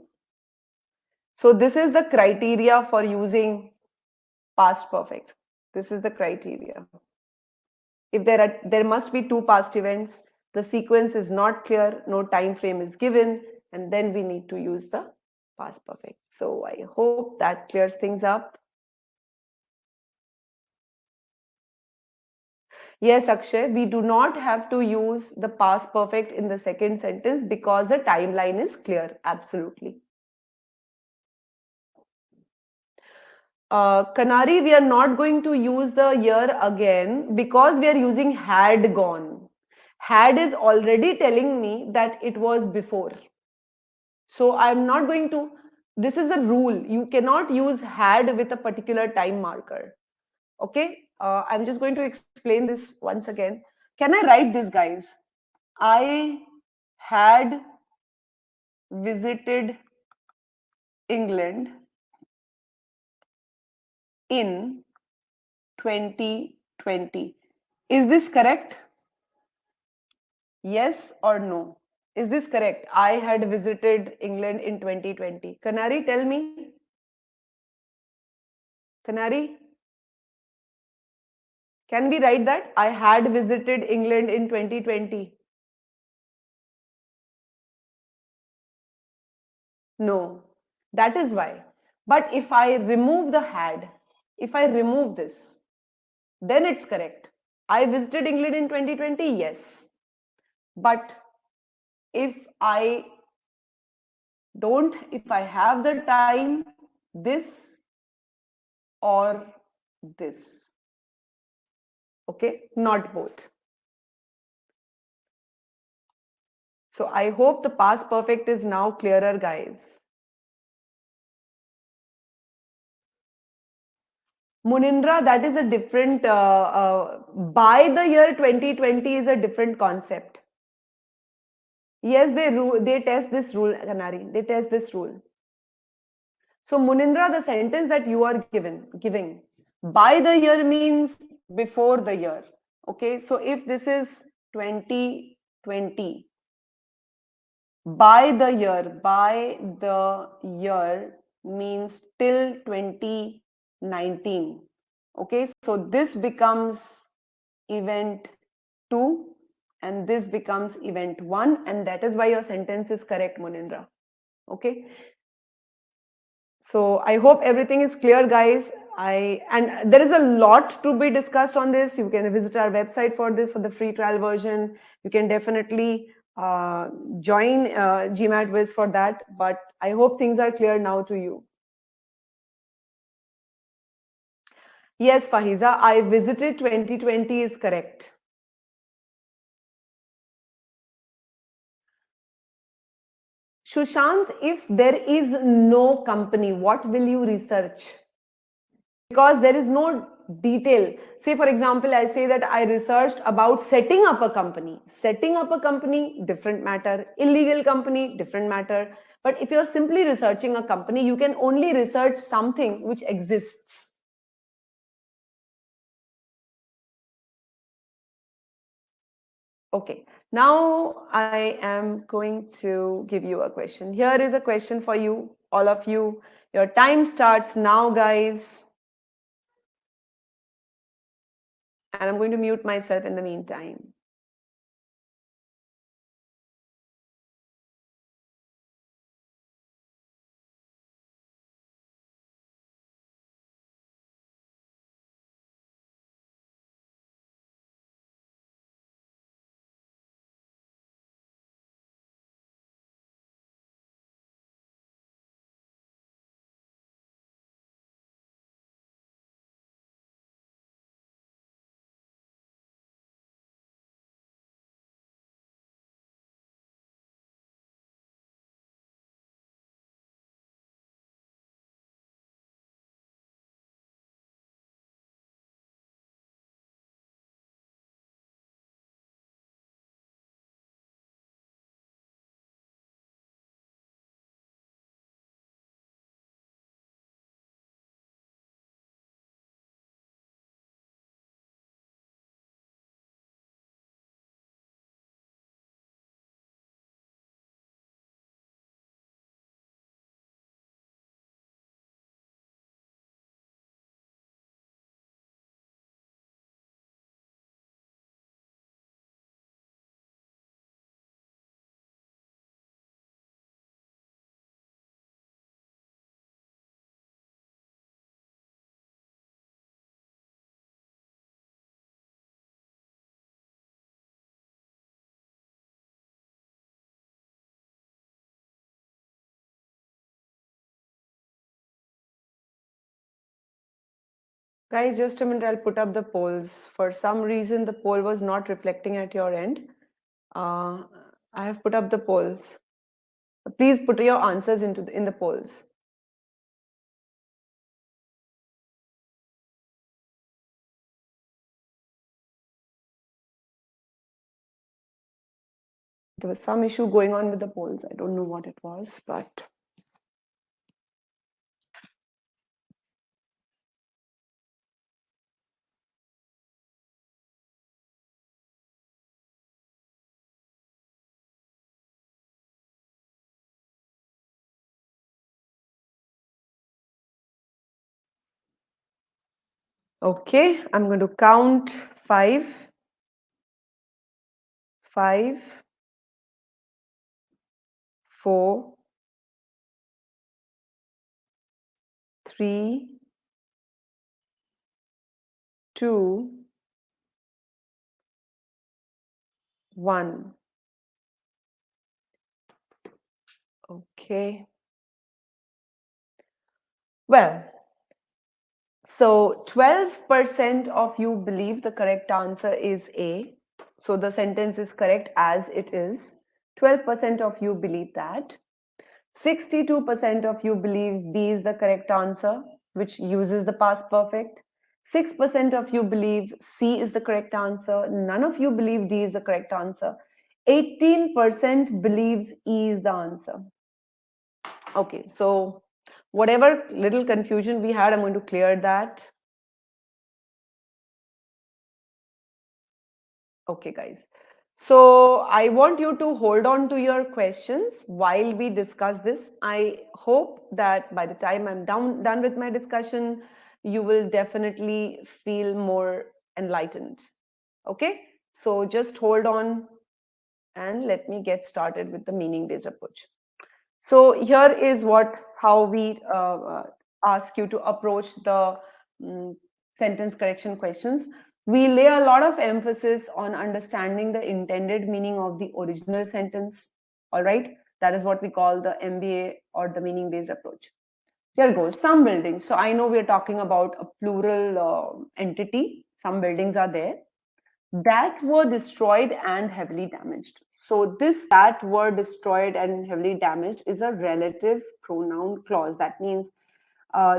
So this is the criteria for using past perfect. This is the criteria. If there must be two past events, the sequence is not clear, no time frame is given, and then we need to use the past perfect. So I hope that clears things up. Yes, Akshay, we do not have to use the past perfect in the second sentence because the timeline is clear. Absolutely. Kanari, we are not going to use the year again because we are using had gone. Had is already telling me that it was before. So I'm not going to, this is a rule. You cannot use had with a particular time marker. Okay, I'm just going to explain this once again. Can I write this, guys? I had visited England in 2020. Is this correct? Yes or no? Is this correct? I had visited England in 2020. Kanari, tell me. Kanari, can we write that? I had visited England in 2020. No, that is why. But if I remove the had, if I remove this, then it's correct. I visited England in 2020, yes. But if I don't, if I have the time, this or this. Okay, not both. So I hope the past perfect is now clearer, guys. Munindra, that is a different, by the year 2020 is a different concept. Yes, they test this rule, Kanari. They test this rule. So Munindra, the sentence that you are giving, by the year means before the year. Okay, so if this is 2020, by the year means till 2019. Okay, so this becomes event 2 and this becomes event 1, and that is why your sentence is correct, Munindra. Okay, so I hope everything is clear, guys. And there is a lot to be discussed on this. You can visit our website for this, for the free trial version. You can definitely join GMATViz for that. But I hope things are clear now to you. Yes, Fahiza, I visited 2020 is correct. Shushant, if there is no company, what will you research? Because there is no detail. Say, for example, I say that I researched about setting up a company. Setting up a company, different matter. Illegal company, different matter. But if you're simply researching a company, you can only research something which exists. Okay, now I am going to give you a question. Here is a question for you, all of you. Your time starts now, guys. And I'm going to mute myself in the meantime. Guys, just a minute, I'll put up the polls. For some reason, the poll was not reflecting at your end. Uh, I have put up the polls. Please put your answers in the polls. There was some issue going on with the polls. I don't know what it was, but okay. I'm going to count five, 4, 3, 2, 1. Okay. Well, so 12% of you believe the correct answer is A. So the sentence is correct as it is. 12% of you believe that. 62% of you believe B is the correct answer, which uses the past perfect. 6% of you believe C is the correct answer. None of you believe D is the correct answer. 18% believes E is the answer. Okay, so whatever little confusion we had, I'm going to clear that. Okay, guys. So I want you to hold on to your questions while we discuss this. I hope that by the time I'm done with my discussion, you will definitely feel more enlightened. Okay, so just hold on and let me get started with the meaning-based approach. So here is how we ask you to approach the sentence correction questions. We lay a lot of emphasis on understanding the intended meaning of the original sentence. All right, that is what we call the MBA or the meaning-based approach. Here goes. Some buildings. So I know we're talking about a plural entity. Some buildings are there that were destroyed and heavily damaged. So this that were destroyed and heavily damaged is a relative pronoun clause. That means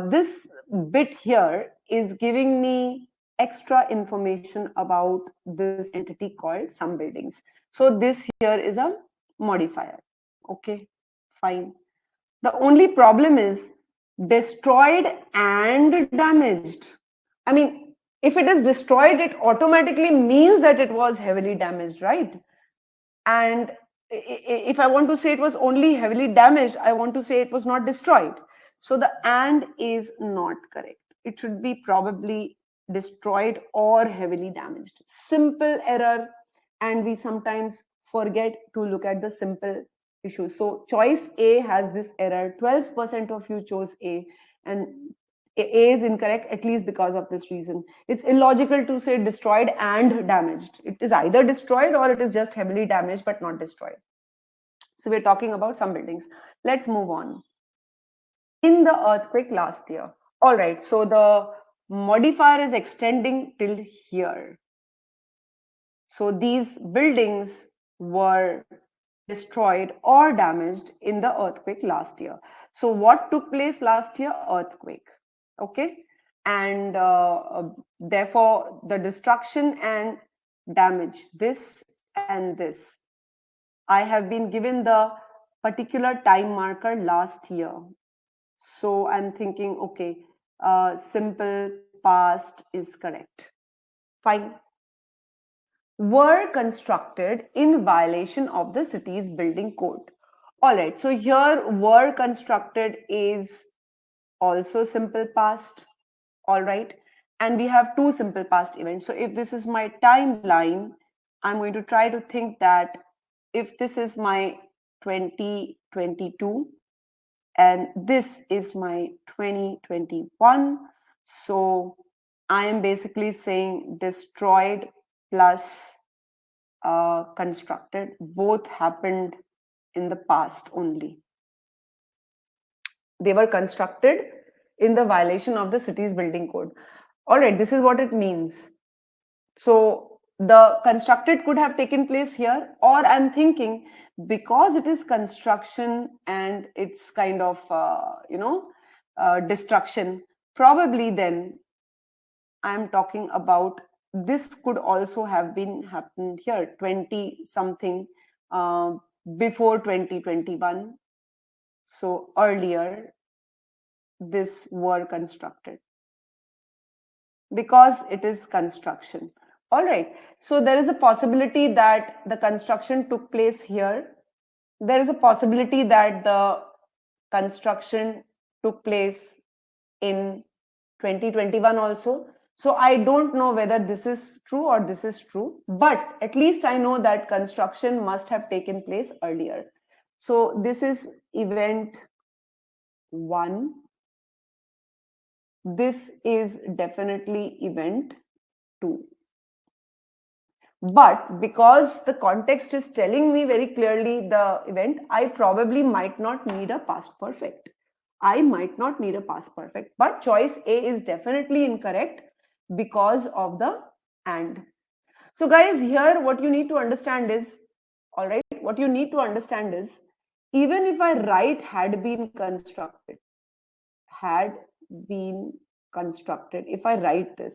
this bit here is giving me extra information about this entity called some buildings. So this here is a modifier. Okay, fine. The only problem is destroyed and damaged. I mean, if it is destroyed, it automatically means that it was heavily damaged, right? And if I want to say it was only heavily damaged, I want to say it was not destroyed. So the and is not correct. It should be probably destroyed or heavily damaged. Simple error, and we sometimes forget to look at the simple issue. So choice A has this error. 12% of you chose A, and A is incorrect, at least because of this reason. It's illogical to say destroyed and damaged. It is either destroyed or it is just heavily damaged but not destroyed. So we're talking about some buildings. Let's move on. In the earthquake last year. All right, so the modifier is extending till here. So these buildings were destroyed or damaged in the earthquake last year. So what took place last year? Earthquake. Okay, and therefore the destruction and damage, this and this, I have been given the particular time marker last year. So I'm thinking, okay, simple past is correct. Fine. Were constructed in violation of the city's building code. All right, so here were constructed is also simple past. All right, and we have two simple past events. So if this is my timeline, I'm going to try to think that if this is my 2022 and this is my 2021, so I am basically saying destroyed plus constructed, both happened in the past only. They were constructed in the violation of the city's building code. All right, this is what it means. So the constructed could have taken place here, or I'm thinking because it is construction and it's kind of, destruction, probably then I'm talking about this could also have been happened here, 20 something, uh, before 2021. So earlier, this were constructed because it is construction. All right. So there is a possibility that the construction took place here. There is a possibility that the construction took place in 2021 also. So I don't know whether this is true or this is true, but at least I know that construction must have taken place earlier. So this is event 1. This is definitely event 2. But because the context is telling me very clearly the event, I probably might not need a past perfect. I might not need a past perfect. But choice A is definitely incorrect because of the and. So, guys, here what you need to understand is, all right, what you need to understand is, even if I write had been constructed, had been constructed, if I write this,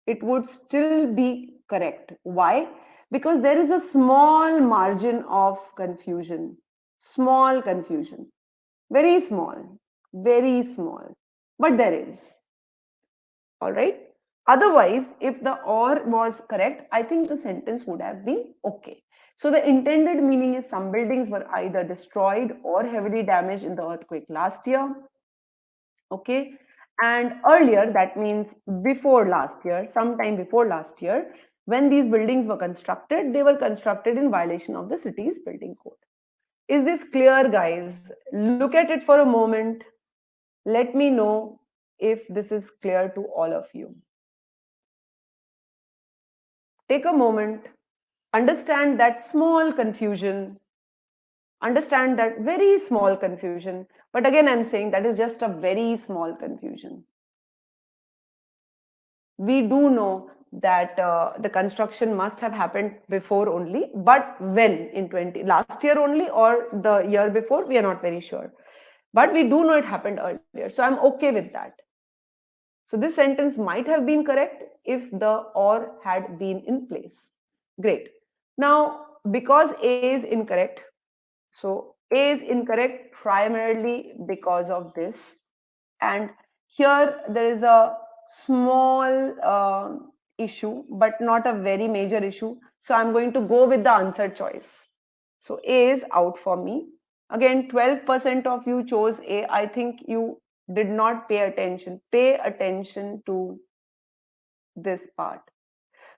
it would still be correct. Why? Because there is a small margin of confusion. Small confusion. Very small. Very small. But there is. All right. Otherwise, if the or was correct, I think the sentence would have been okay. So the intended meaning is some buildings were either destroyed or heavily damaged in the earthquake last year. Okay. And earlier, that means before last year, sometime before last year, when these buildings were constructed, they were constructed in violation of the city's building code. Is this clear, guys? Look at it for a moment. Let me know if this is clear to all of you. Take a moment, understand that small confusion, understand that very small confusion. But again, I'm saying that is just a very small confusion. We do know that the construction must have happened before only, but when in 20 last year only or the year before, we are not very sure. But we do know it happened earlier. So I'm okay with that. So this sentence might have been correct if the or had been in place. Great. Now, because A is incorrect, so A is incorrect primarily because of this. And here there is a small issue, but not a very major issue. So I'm going to go with the answer choice. So A is out for me. Again, 12% of you chose A. I think you did not pay attention. Pay attention to this part.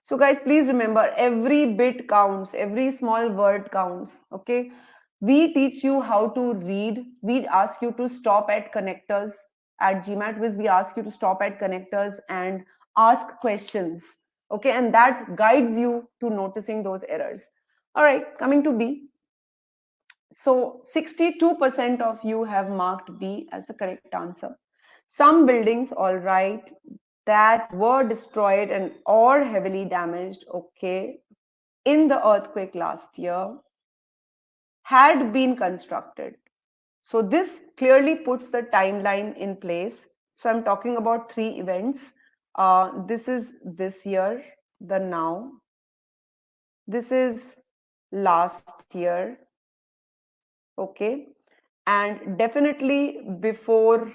So, guys, please remember every bit counts, every small word counts. Okay. We teach you how to read. We ask you to stop at connectors. At GMATViz, we ask you to stop at connectors and ask questions. Okay. And that guides you to noticing those errors. All right. Coming to B. So 62% of you have marked B as the correct answer. Some buildings, all right, that were destroyed and or heavily damaged, okay, in the earthquake last year had been constructed. So this clearly puts the timeline in place. So I'm talking about 3 events. This is this year, the now. This is last year, okay, and definitely before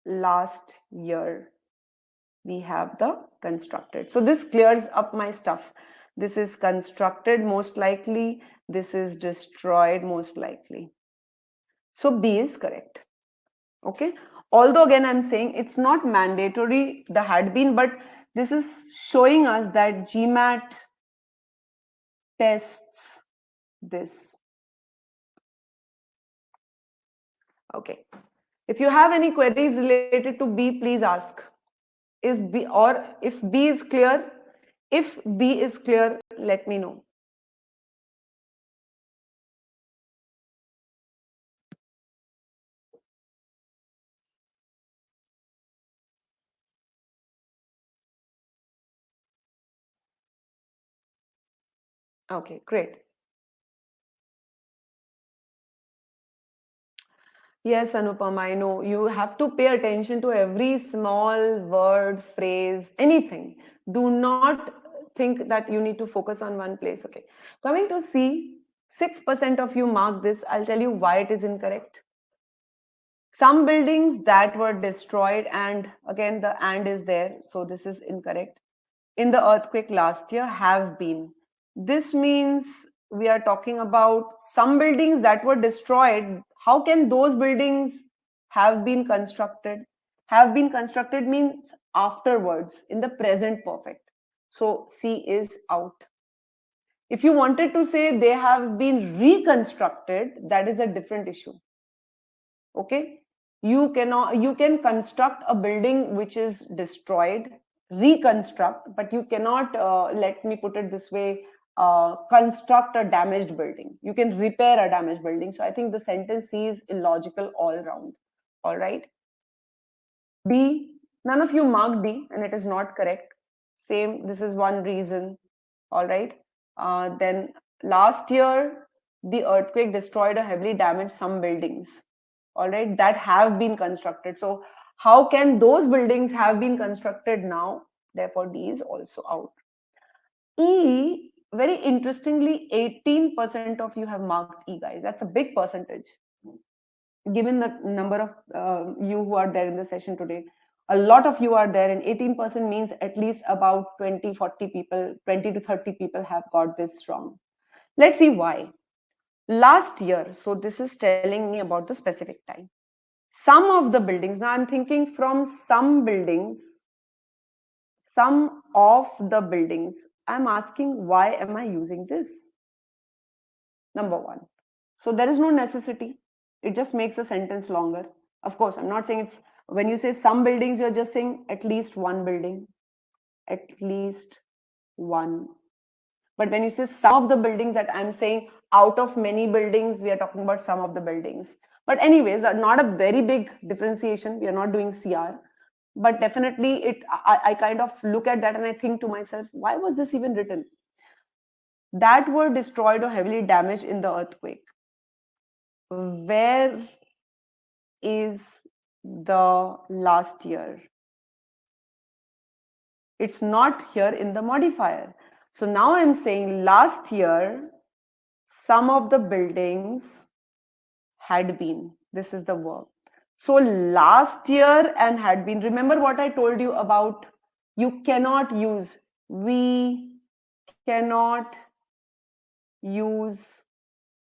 last year we have the constructed. So this clears up my stuff. This is constructed most likely, this is destroyed most likely. So B is correct. Okay, although again I'm saying it's not mandatory the had been, but this is showing us that GMAT tests this. Okay, if you have any queries related to B, please ask. Is B, or if B is clear, if B is clear, let me know. Okay, great. Yes, Anupam, I know. You have to pay attention to every small word, phrase, anything. Do not think that you need to focus on one place. Okay. Coming to C, 6% of you mark this. I'll tell you why it is incorrect. Some buildings that were destroyed, and again, the and is there, so this is incorrect, in the earthquake last year have been. This means we are talking about some buildings that were destroyed. How can those buildings have been constructed? Have been constructed means afterwards in the present perfect. So C is out. If you wanted to say they have been reconstructed, that is a different issue. Okay, you can construct a building which is destroyed, reconstruct, but you cannot, let me put it this way, construct a damaged building. You can repair a damaged building. So I think the sentence C is illogical all round. All right. D, none of you marked D, and it is not correct. Same, this is one reason. All right. Then last year, the earthquake destroyed or heavily damaged some buildings. All right, that have been constructed. So how can those buildings have been constructed now? Therefore, D is also out. E, very interestingly, 18% of you have marked E, guys. That's a big percentage given the number of you who are there in the session today. A lot of you are there, and 18% means at least about 20, 40 people, 20 to 30 people have got this wrong. Let's see why. Last year, so this is telling me about the specific time. Some of the buildings, now I'm thinking from some buildings, some of the buildings, I'm asking why am I using this? Number one. So there is no necessity. It just makes the sentence longer. Of course, I'm not saying it's, when you say some buildings, you're just saying at least one building, at least one. But when you say some of the buildings, that I'm saying out of many buildings, we are talking about some of the buildings. But anyways, not a very big differentiation. We are not doing CR. But definitely, I kind of look at that and I think to myself, why was this even written? That were destroyed or heavily damaged in the earthquake. Where is the last year? It's not here in the modifier. So now I'm saying last year, some of the buildings had been. This is the verb. So last year and had been. Remember what I told you about, you cannot use, we cannot use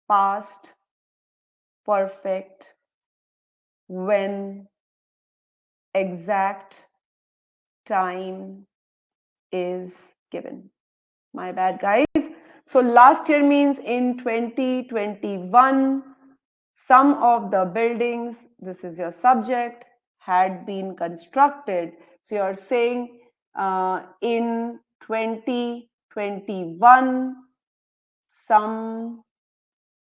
past perfect when exact time is given. My bad, guys. So last year means in 2021, some of the buildings, this is your subject, had been constructed. So you're saying in 2021, some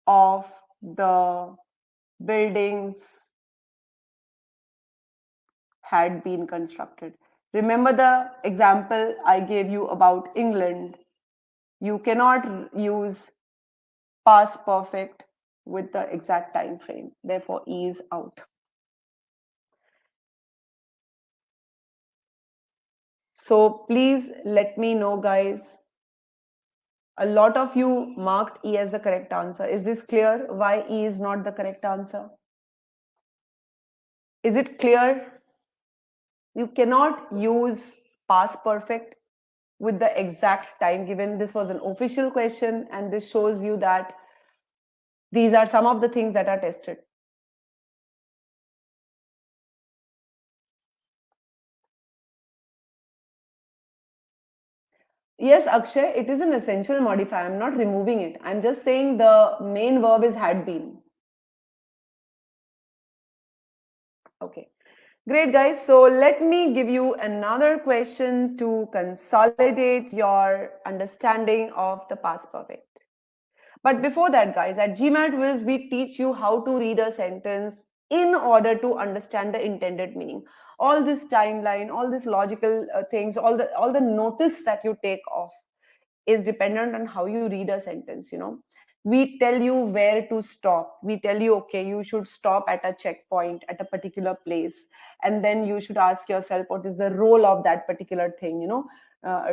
of the buildings had been constructed. Remember the example I gave you about England. You cannot use past perfect with the exact time frame. Therefore, E is out. So please let me know, guys. A lot of you marked E as the correct answer. Is this clear why E is not the correct answer? Is it clear? You cannot use past perfect with the exact time given. This was an official question, and this shows you that these are some of the things that are tested. Yes, Akshay, it is an essential modifier. I'm not removing it. I'm just saying the main verb is had been. Okay. Great, guys. So let me give you another question to consolidate your understanding of the past perfect. But before that, guys, at GMATViz, we teach you how to read a sentence in order to understand the intended meaning. All this timeline, all this logical things, all the notice that you take off, is dependent on how you read a sentence. We tell you where to stop. We tell you, okay, you should stop at a checkpoint at a particular place, and then you should ask yourself what is the role of that particular thing.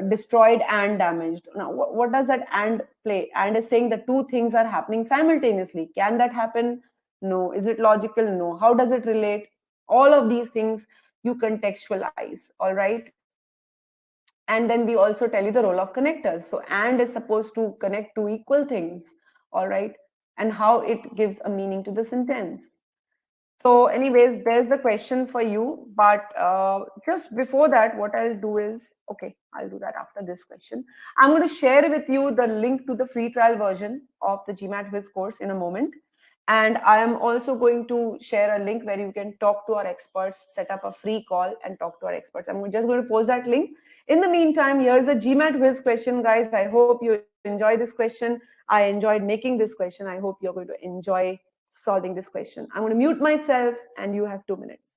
Destroyed and damaged. Now, what does that and play? And is saying the two things are happening simultaneously. Can that happen? No. Is it logical? No. How does it relate? All of these things you contextualize. All right. And then we also tell you the role of connectors. So and is supposed to connect two equal things. All right. And how it gives a meaning to the sentence. So anyways, there's the question for you. But just before that, what I'll do is, okay, I'll do that after this question. I'm going to share with you the link to the free trial version of the GMAT Whiz course in a moment. And I am also going to share a link where you can talk to our experts, set up a free call and talk to our experts. I'm just going to post that link. In the meantime, here's a GMAT Whiz question, guys. I hope you enjoy this question. I enjoyed making this question. I hope you're going to enjoy solving this question. I'm going to mute myself and you have 2 minutes.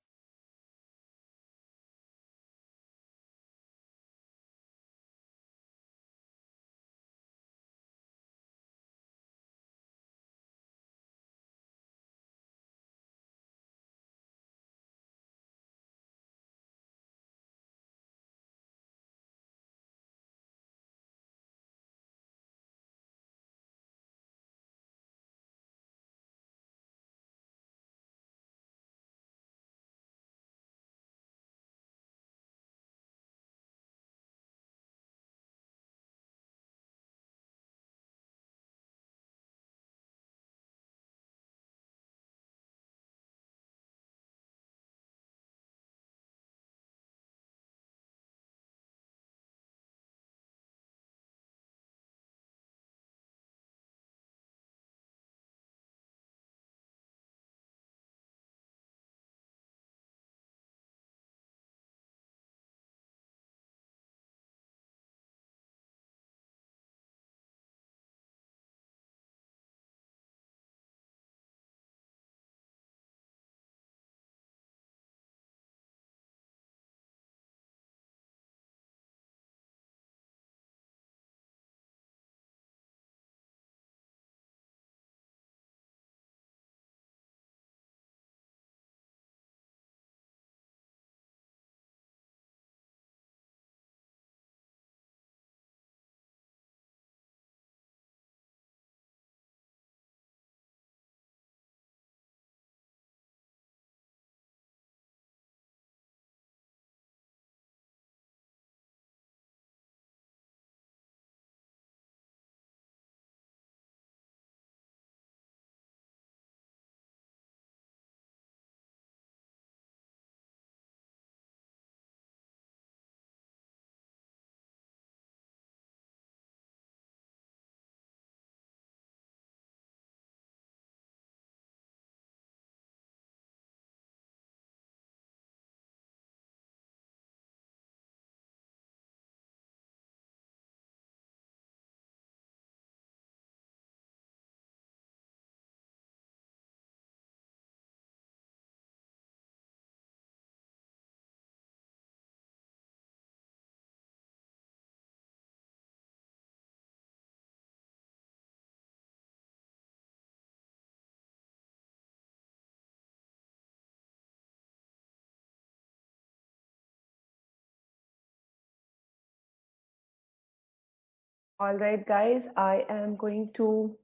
All right, guys, I am going to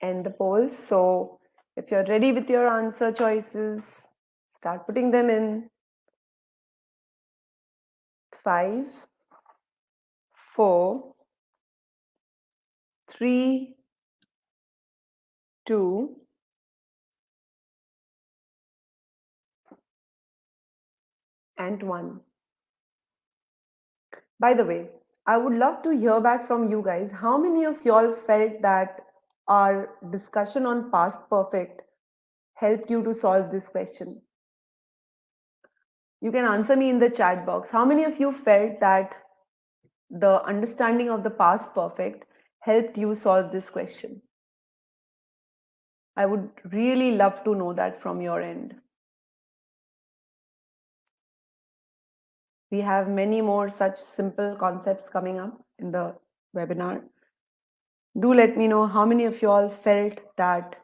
end the poll. So if you're ready with your answer choices, start putting them in. 5, 4, 3, 2, and 1. By the way, I would love to hear back from you guys. How many of y'all felt that our discussion on past perfect helped you to solve this question? You can answer me in the chat box. How many of you felt that the understanding of the past perfect helped you solve this question? I would really love to know that from your end. We have many more such simple concepts coming up in the webinar. Do let me know how many of you all felt that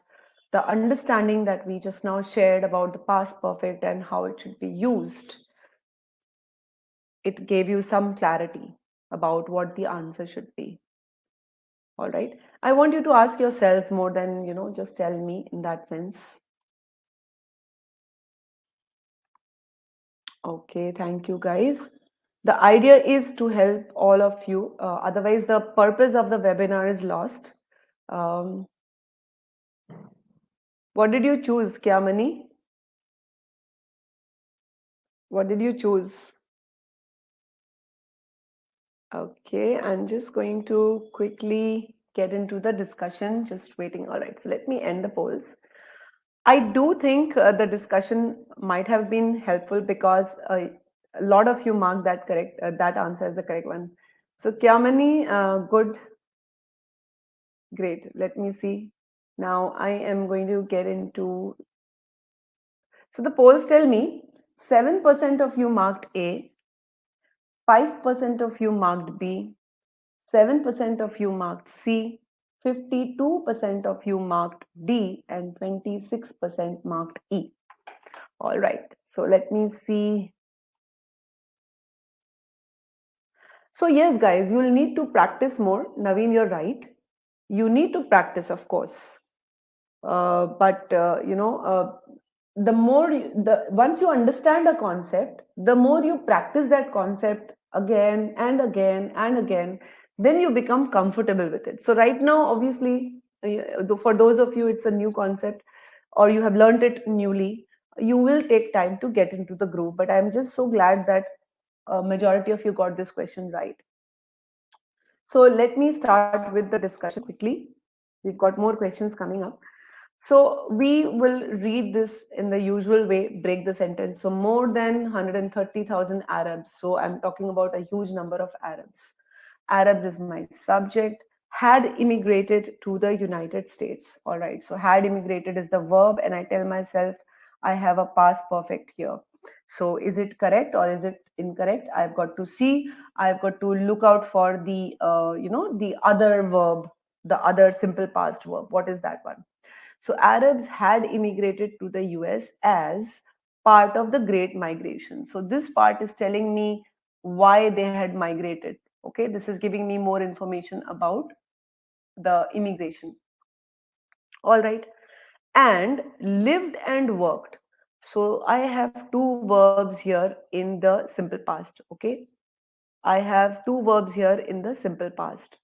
the understanding that we just now shared about the past perfect and how it should be used, it gave you some clarity about what the answer should be. All right. I want you to ask yourselves more than, just tell me in that sense. Okay, thank you guys. The idea is to help all of you. Otherwise, the purpose of the webinar is lost. Um, what did you choose, Kyamani? What did you choose? Okay, I'm just going to quickly get into the discussion. Just waiting. All right, so let me end the polls. I do think the discussion might have been helpful because a lot of you marked that correct, that answer as the correct one. So Kyamani, good, great. Let me see. Now I am going to get into. So the polls tell me 7% of you marked A, 5% of you marked B, 7% of you marked C, 52% of you marked D, and 26% marked E. All right, so let me see. So yes, guys, you'll need to practice more. Naveen, you're right. You need to practice, of course. But the more the once you understand a concept, the more you practice that concept again and again and again, then you become comfortable with it. So right now, obviously, for those of you, it's a new concept, or you have learned it newly. You will take time to get into the groove. But I'm just so glad that a majority of you got this question right. So let me start with the discussion quickly. We've got more questions coming up. So we will read this in the usual way, break the sentence. So more than 130,000 Arabs. So I'm talking about a huge number of Arabs. Arabs is my subject. Had immigrated to the United States. All right. So had immigrated is the verb, and I tell myself I have a past perfect here. So is it correct or is it incorrect? I've got to see. I've got to look out for the the other verb, the other simple past verb. What is that one? So Arabs had immigrated to the US as part of the Great Migration. So this part is telling me why they had migrated. Okay, this is giving me more information about the immigration. All right, and lived and worked. So I have two verbs here in the simple past. Okay, I have two verbs here in the simple past.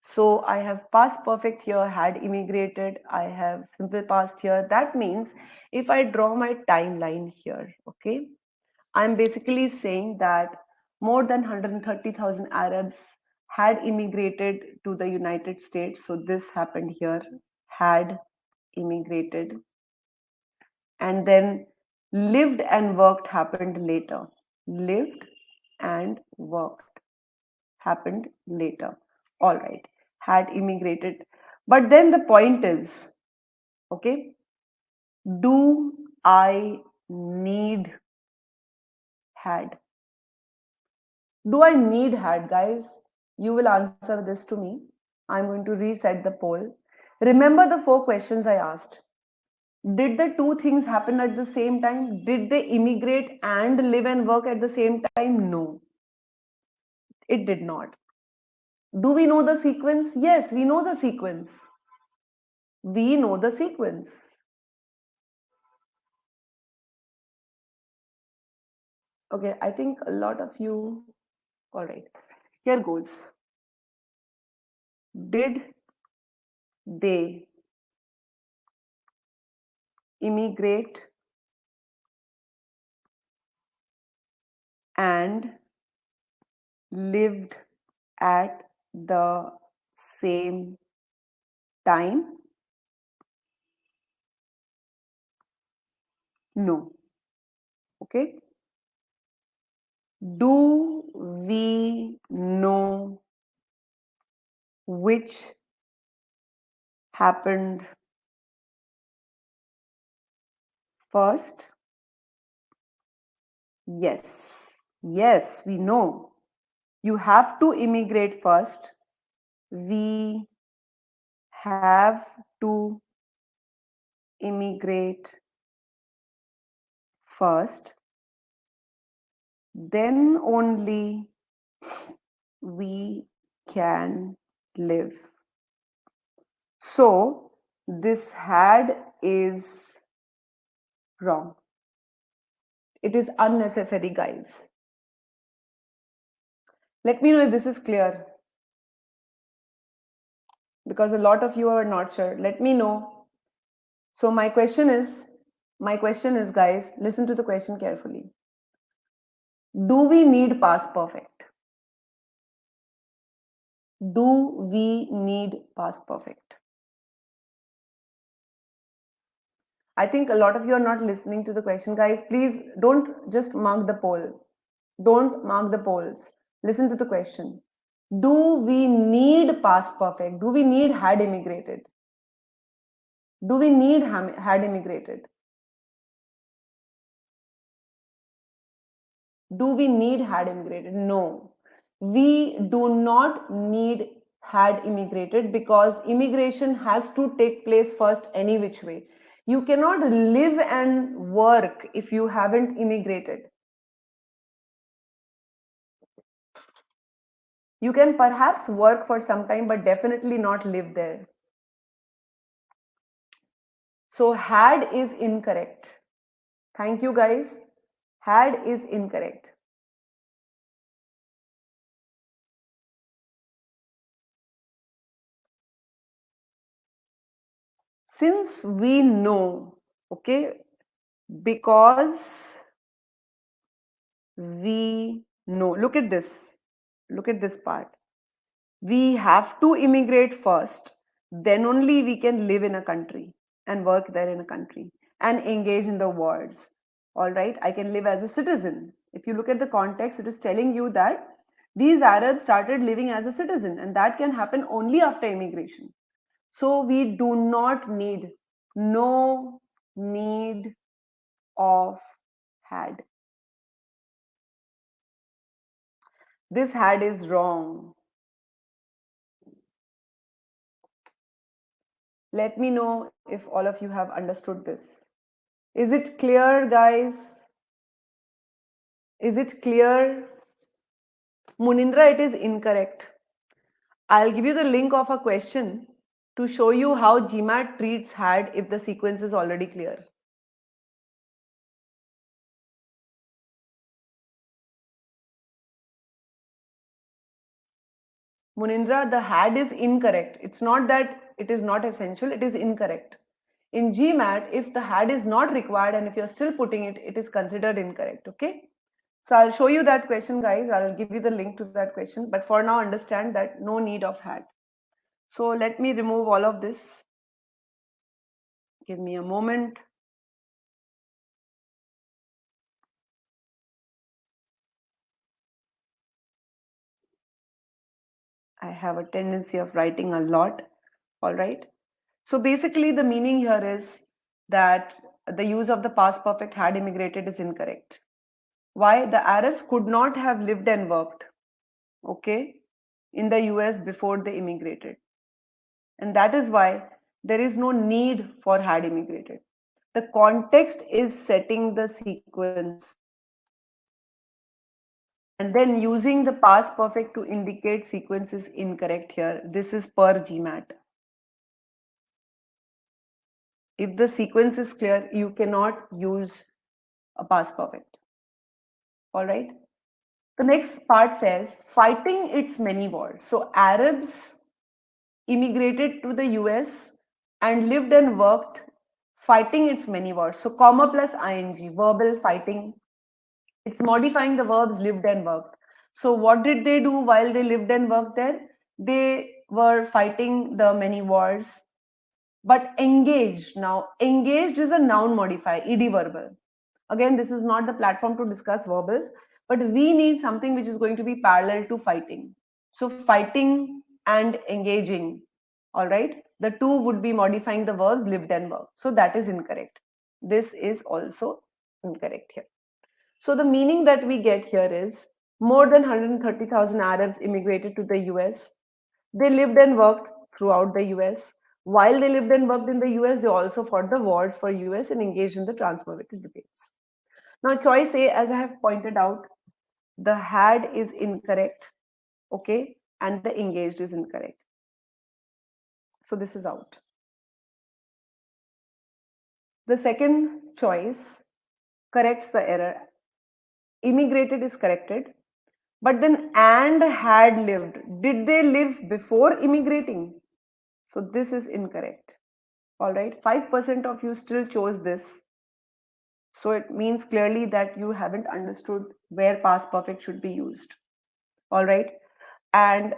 So I have past perfect here, had immigrated. I have simple past here. That means if I draw my timeline here, okay, I'm basically saying that more than 130,000 Arabs had immigrated to the United States. So this happened here, had immigrated. And then lived and worked happened later. Lived and worked happened later. All right, had immigrated. But then the point is, okay, do I need had? Do I need had, guys? You will answer this to me. I'm going to reset the poll. Remember the four questions I asked. Did the two things happen at the same time? Did they immigrate and live and work at the same time? No, it did not. Do we know the sequence? Yes, we know the sequence. We know the sequence. Okay, I think a lot of you. All right, here goes. Did they immigrate and lived at the same time? No. Okay. Do we know which happened first? Yes. Yes, we know. You have to immigrate first. We have to immigrate first. Then only we can live. So, this had is wrong. It is unnecessary, guys. Let me know if this is clear, because a lot of you are not sure. Let me know. So my question is, guys, listen to the question carefully. Do we need past perfect? Do we need past perfect? I think a lot of you are not listening to the question, guys. Please don't just mark the poll. Don't mark the polls. Listen to the question. Do we need past perfect? Do we need had immigrated? Do we need had immigrated? Do we need had immigrated? No. We do not need had immigrated, because immigration has to take place first any which way. You cannot live and work if you haven't immigrated. You can perhaps work for some time, but definitely not live there. So had is incorrect. Thank you, guys. Had is incorrect. Since we know, okay, because we know, look at this part. We have to immigrate first, then only we can live in a country and work there in a country and engage in the wars. All right, I can live as a citizen. If you look at the context, it is telling you that these Arabs started living as a citizen, and that can happen only after immigration. So we do not need, no need of had. This had is wrong. Let me know if all of you have understood this. Is it clear, guys? Is it clear? Munindra, it is incorrect. I'll give you the link of a question to show you how GMAT treats had if the sequence is already clear. Munindra, the had is incorrect. It's not that it is not essential, it is incorrect. In GMAT, if the had is not required and if you're still putting it, it is considered incorrect, okay? So I'll show you that question, guys. I'll give you the link to that question. But for now, understand that no need of had. So let me remove all of this. Give me a moment. I have a tendency of writing a lot. All right. So basically, the meaning here is that the use of the past perfect had immigrated is incorrect. Why? The Arabs could not have lived and worked, okay, in the US before they immigrated. And that is why there is no need for had immigrated. The context is setting the sequence. And then using the past perfect to indicate sequence is incorrect here. This is per GMAT. If the sequence is clear, you cannot use a past perfect. All right. The next part says fighting its many wars. So Arabs immigrated to the US and lived and worked fighting its many wars. So comma plus ing, verbal fighting. It's modifying the verbs lived and worked. So what did they do while they lived and worked there? They were fighting the many wars. But engaged, now engaged is a noun modifier, ed verbal. Again, this is not the platform to discuss verbals, but we need something which is going to be parallel to fighting. So fighting and engaging, all right? The two would be modifying the verbs lived and worked. So that is incorrect. This is also incorrect here. So the meaning that we get here is More than 130,000 Arabs immigrated to the US. They lived and worked throughout the US. While they lived and worked in the US, they also fought the wars for US and engaged in the transformative debates. Now, choice A, as I have pointed out, the had is incorrect, okay, and the engaged is incorrect. So this is out. The second choice corrects the error. Immigrated is corrected, but then and had lived. Did they live before immigrating? So this is incorrect. All right, 5% of you still chose this. So it means clearly that you haven't understood where past perfect should be used. All right. And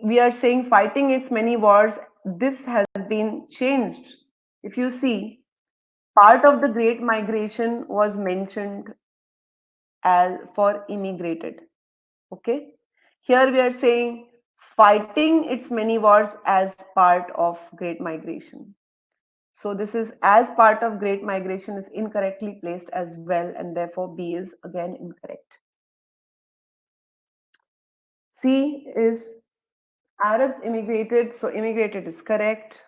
we are saying fighting its many wars. This has been changed. If you see, part of the Great Migration was mentioned as for immigrated. Okay. Here we are saying fighting its many wars as part of Great Migration. So this is as part of Great Migration is incorrectly placed as well, and therefore B is again incorrect. C is Arabs immigrated, so immigrated is correct.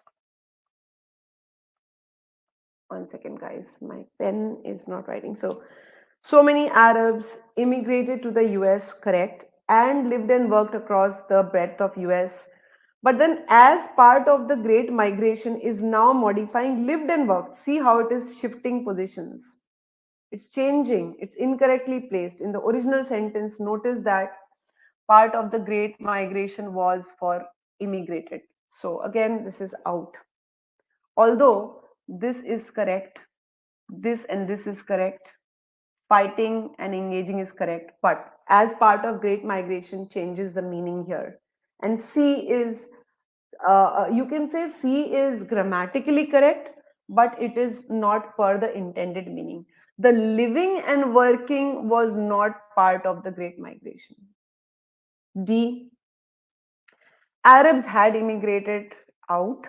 One second, guys, my pen is not writing. So many Arabs immigrated to the US, correct, and lived and worked across the breadth of US. But then, as part of the Great Migration, is now modifying lived and worked. See how it is shifting positions. It's changing. It's incorrectly placed. In the original sentence, notice that part of the Great Migration was for immigrated. So again, this is out. Although this is correct, this and this is correct, fighting and engaging is correct, but as part of Great Migration changes the meaning here. And C is, you can say C is grammatically correct, but it is not per the intended meaning. The living and working was not part of the Great Migration. D, Arabs had immigrated out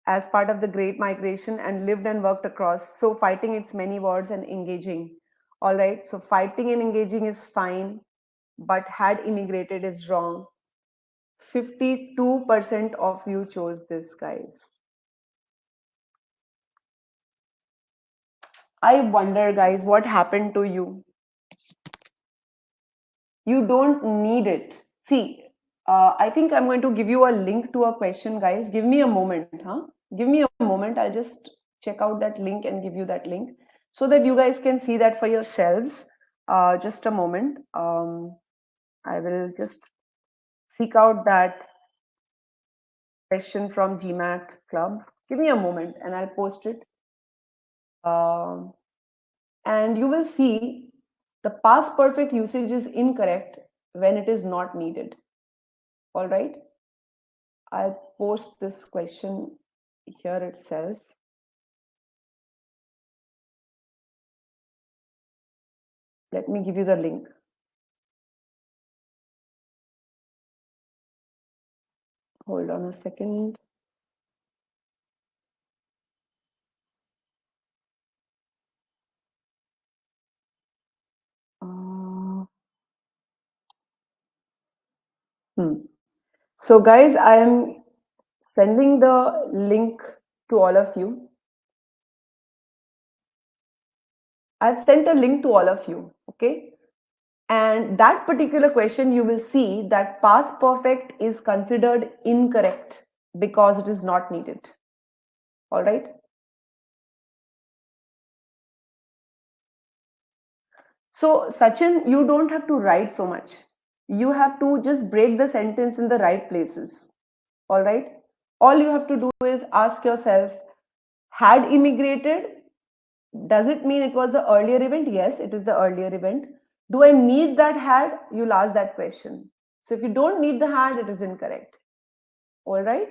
as part of the Great Migration and lived and worked across. So, fighting its many wars and engaging. All right, so fighting and engaging is fine, but had immigrated is wrong. 52% of you chose this, guys. I wonder, guys, what happened to you? You don't need it. See, I think I'm going to give you a link to a question, guys. Give me a moment, huh? Give me a moment. I'll just check out that link and give you that link so that you guys can see that for yourselves. Just a moment. I will just seek out that question from GMAT Club. Give me a moment and I'll post it. And you will see the past perfect usage is incorrect when it is not needed. All right. I'll post this question here itself. Let me give you the link. Hold on a second. So, guys, I am sending the link to all of you. I've sent a link to all of you, okay? And that particular question, you will see that past perfect is considered incorrect because it is not needed. All right? So, Sachin, you don't have to write so much. You have to just break the sentence in the right places. All right? All you have to do is ask yourself, had immigrated, does it mean it was the earlier event? Yes, it is the earlier event. Do I need that had? You'll ask that question. So if you don't need the had, it is incorrect. All right?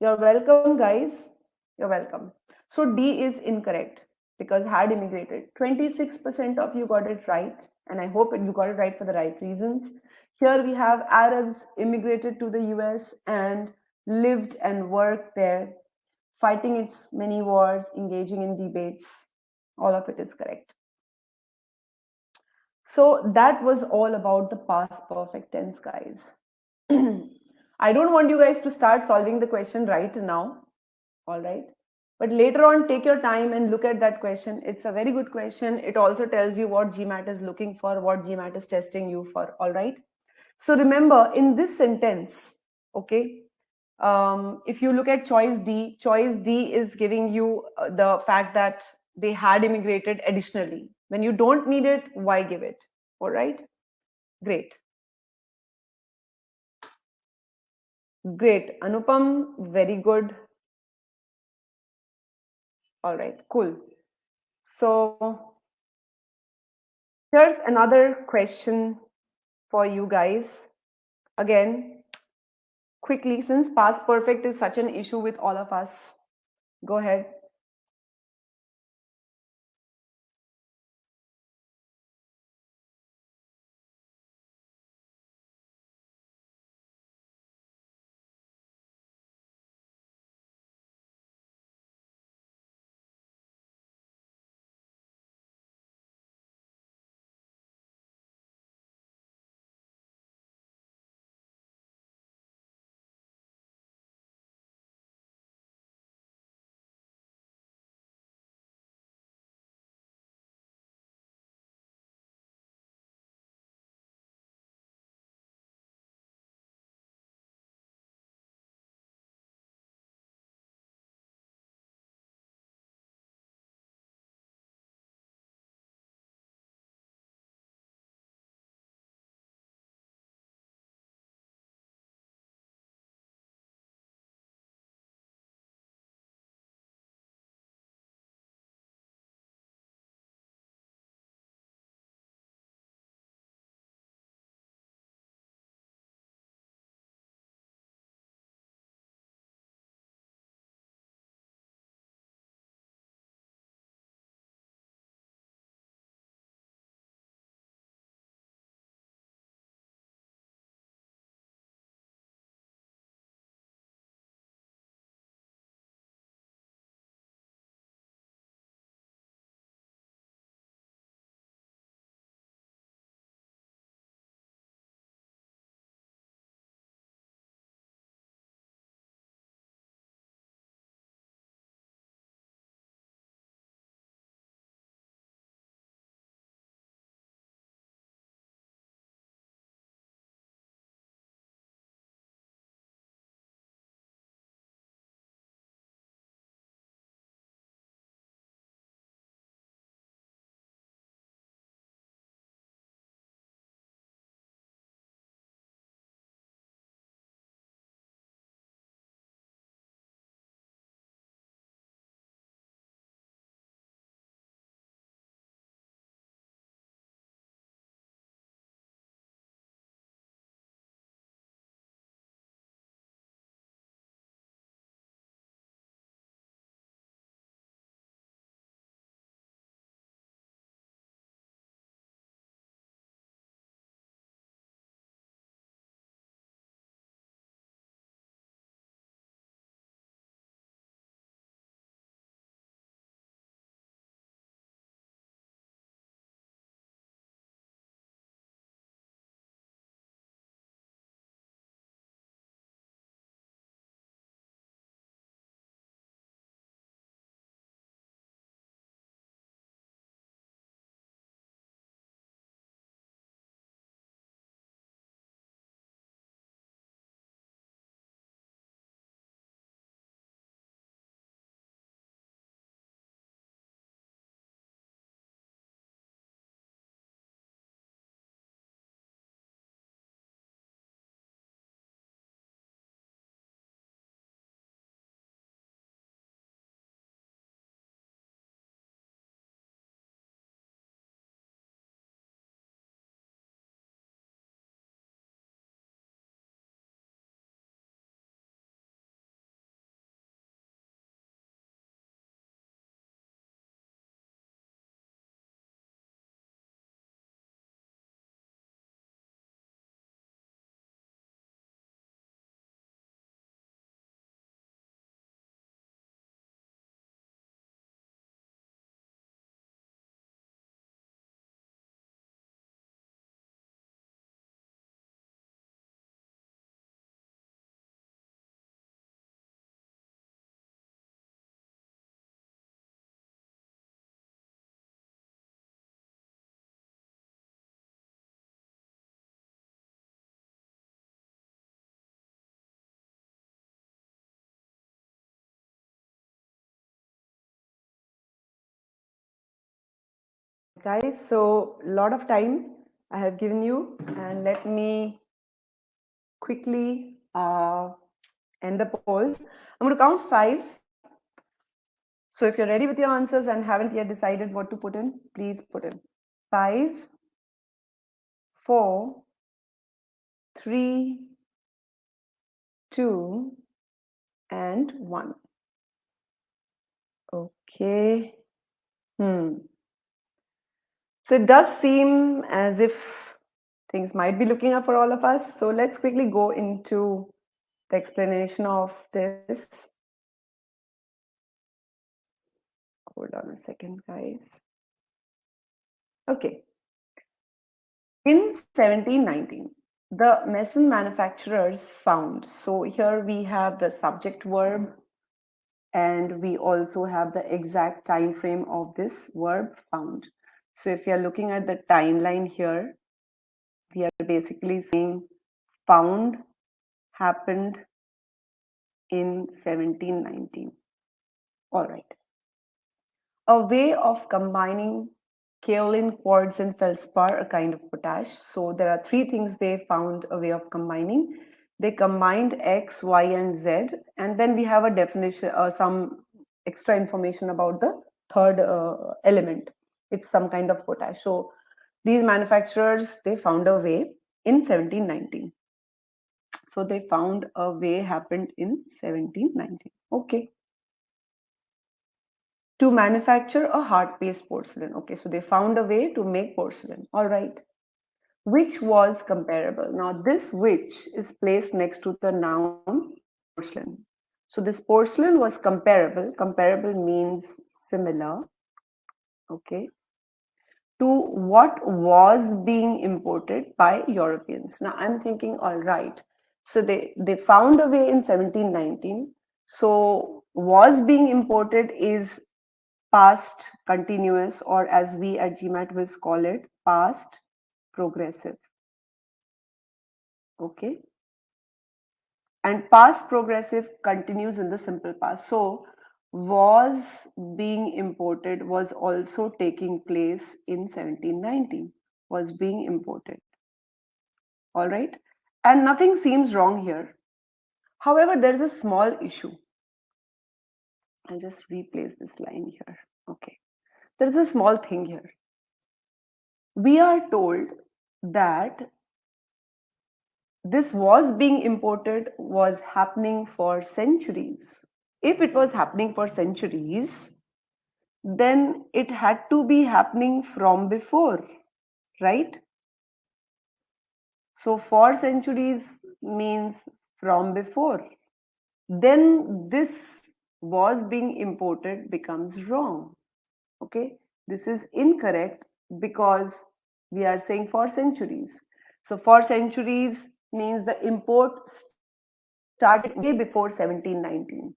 You're welcome, guys. You're welcome. So D is incorrect because had immigrated. 26% of you got it right, and I hope you got it right for the right reasons. Here we have Arabs immigrated to the US and lived and worked there, fighting its many wars, engaging in debates. All of it is correct. So that was all about the past perfect tense, guys. I don't want you guys to start solving the question right now, all right? But later on, take your time and look at that question. It's a very good question. It also tells you what GMAT is looking for, what GMAT is testing you for, all right? So remember, in this sentence, okay, if you look at choice D is giving you the fact that they had immigrated additionally. When you don't need it, why give it? All right, great. Great. Anupam, very good. All right, cool. So here's another question for you guys. Again, quickly, since past perfect is such an issue with all of us, go ahead. guys, so a lot of time I have given you, and let me quickly end the polls. I'm going to count 5. So if you're ready with your answers and haven't yet decided what to put in, please put in 5, 4, 3, 2, and 1. Okay. So it does seem as if things might be looking up for all of us. So let's quickly go into the explanation of this. Hold on a second, guys. Okay. In 1719, the medicine manufacturers found, so here we have the subject verb, and we also have the exact time frame of this verb found. So if you're looking at the timeline here, we are basically saying found happened in 1719. All right. A way of combining kaolin, quartz, and feldspar, a kind of potash. So there are 3 things they found a way of combining. They combined X, Y, and Z, and then we have a definition, some extra information about the third element. It's some kind of potash. So these manufacturers, they found a way in 1719. So they found a way happened in 1719. Okay. To manufacture a hard paste porcelain. Okay, so they found a way to make porcelain. All right. Which was comparable. Now, this which is placed next to the noun porcelain. So this porcelain was comparable. Comparable means similar. Okay. To what was being imported by Europeans. Now, I'm thinking, all right. So they found a way in 1719. So was being imported is past continuous, or as we at GMAT will call it, past progressive. Okay. And past progressive continues in the simple past. So was being imported was also taking place in 1719, was being imported. All right. And nothing seems wrong here. However, there is a small issue. I'll just replace this line here. Okay. There is a small thing here. We are told that this was being imported was happening for centuries. If it was happening for centuries, then it had to be happening from before, right? So for centuries means from before. Then this was being imported becomes wrong. Okay, this is incorrect because we are saying for centuries. So for centuries means the import started way before 1719.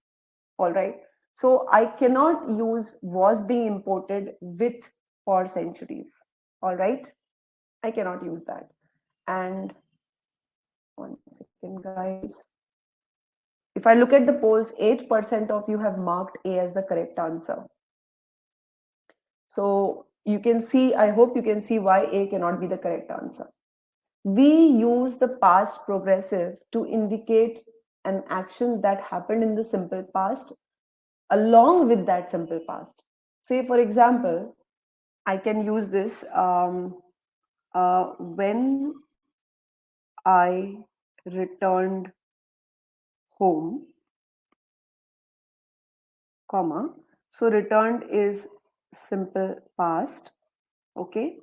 All right. So I cannot use was being imported with for centuries. All right. I cannot use that. And 1 second, guys. If I look at the polls, 8% of you have marked A as the correct answer. So you can see, I hope you can see why A cannot be the correct answer. We use the past progressive to indicate an action that happened in the simple past along with that simple past. Say, for example, I can use this when I returned home, comma. So returned is simple past. Okay.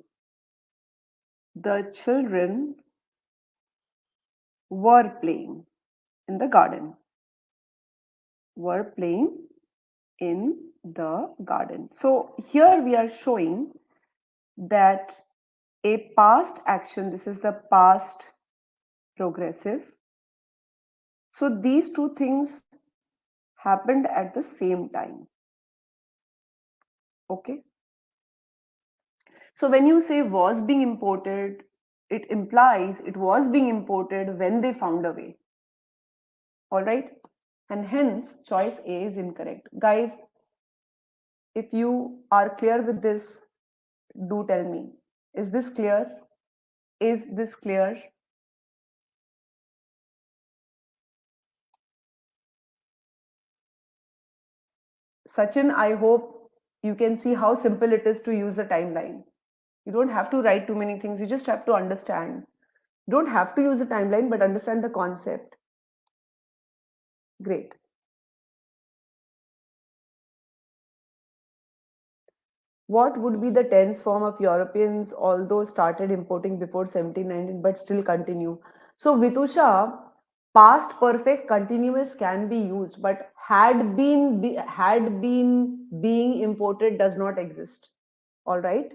The children were playing in the garden. Were playing in the garden. So here we are showing that a past action, this is the past progressive. So these two things happened at the same time. Okay. So when you say was being imported, it implies it was being imported when they found a way. All right. And hence choice A is incorrect. Guys, if you are clear with this, Do tell me. Is this clear? Is this clear? Sachin, I hope you can see how simple it is to use a timeline. You don't have to write too many things, you just have to understand. You don't have to use a timeline, but understand the concept. Great. What would be the tense form of Europeans, although started importing before 1719, but still continue? So, Vitusha, past perfect continuous can be used, but had been being imported does not exist. All right.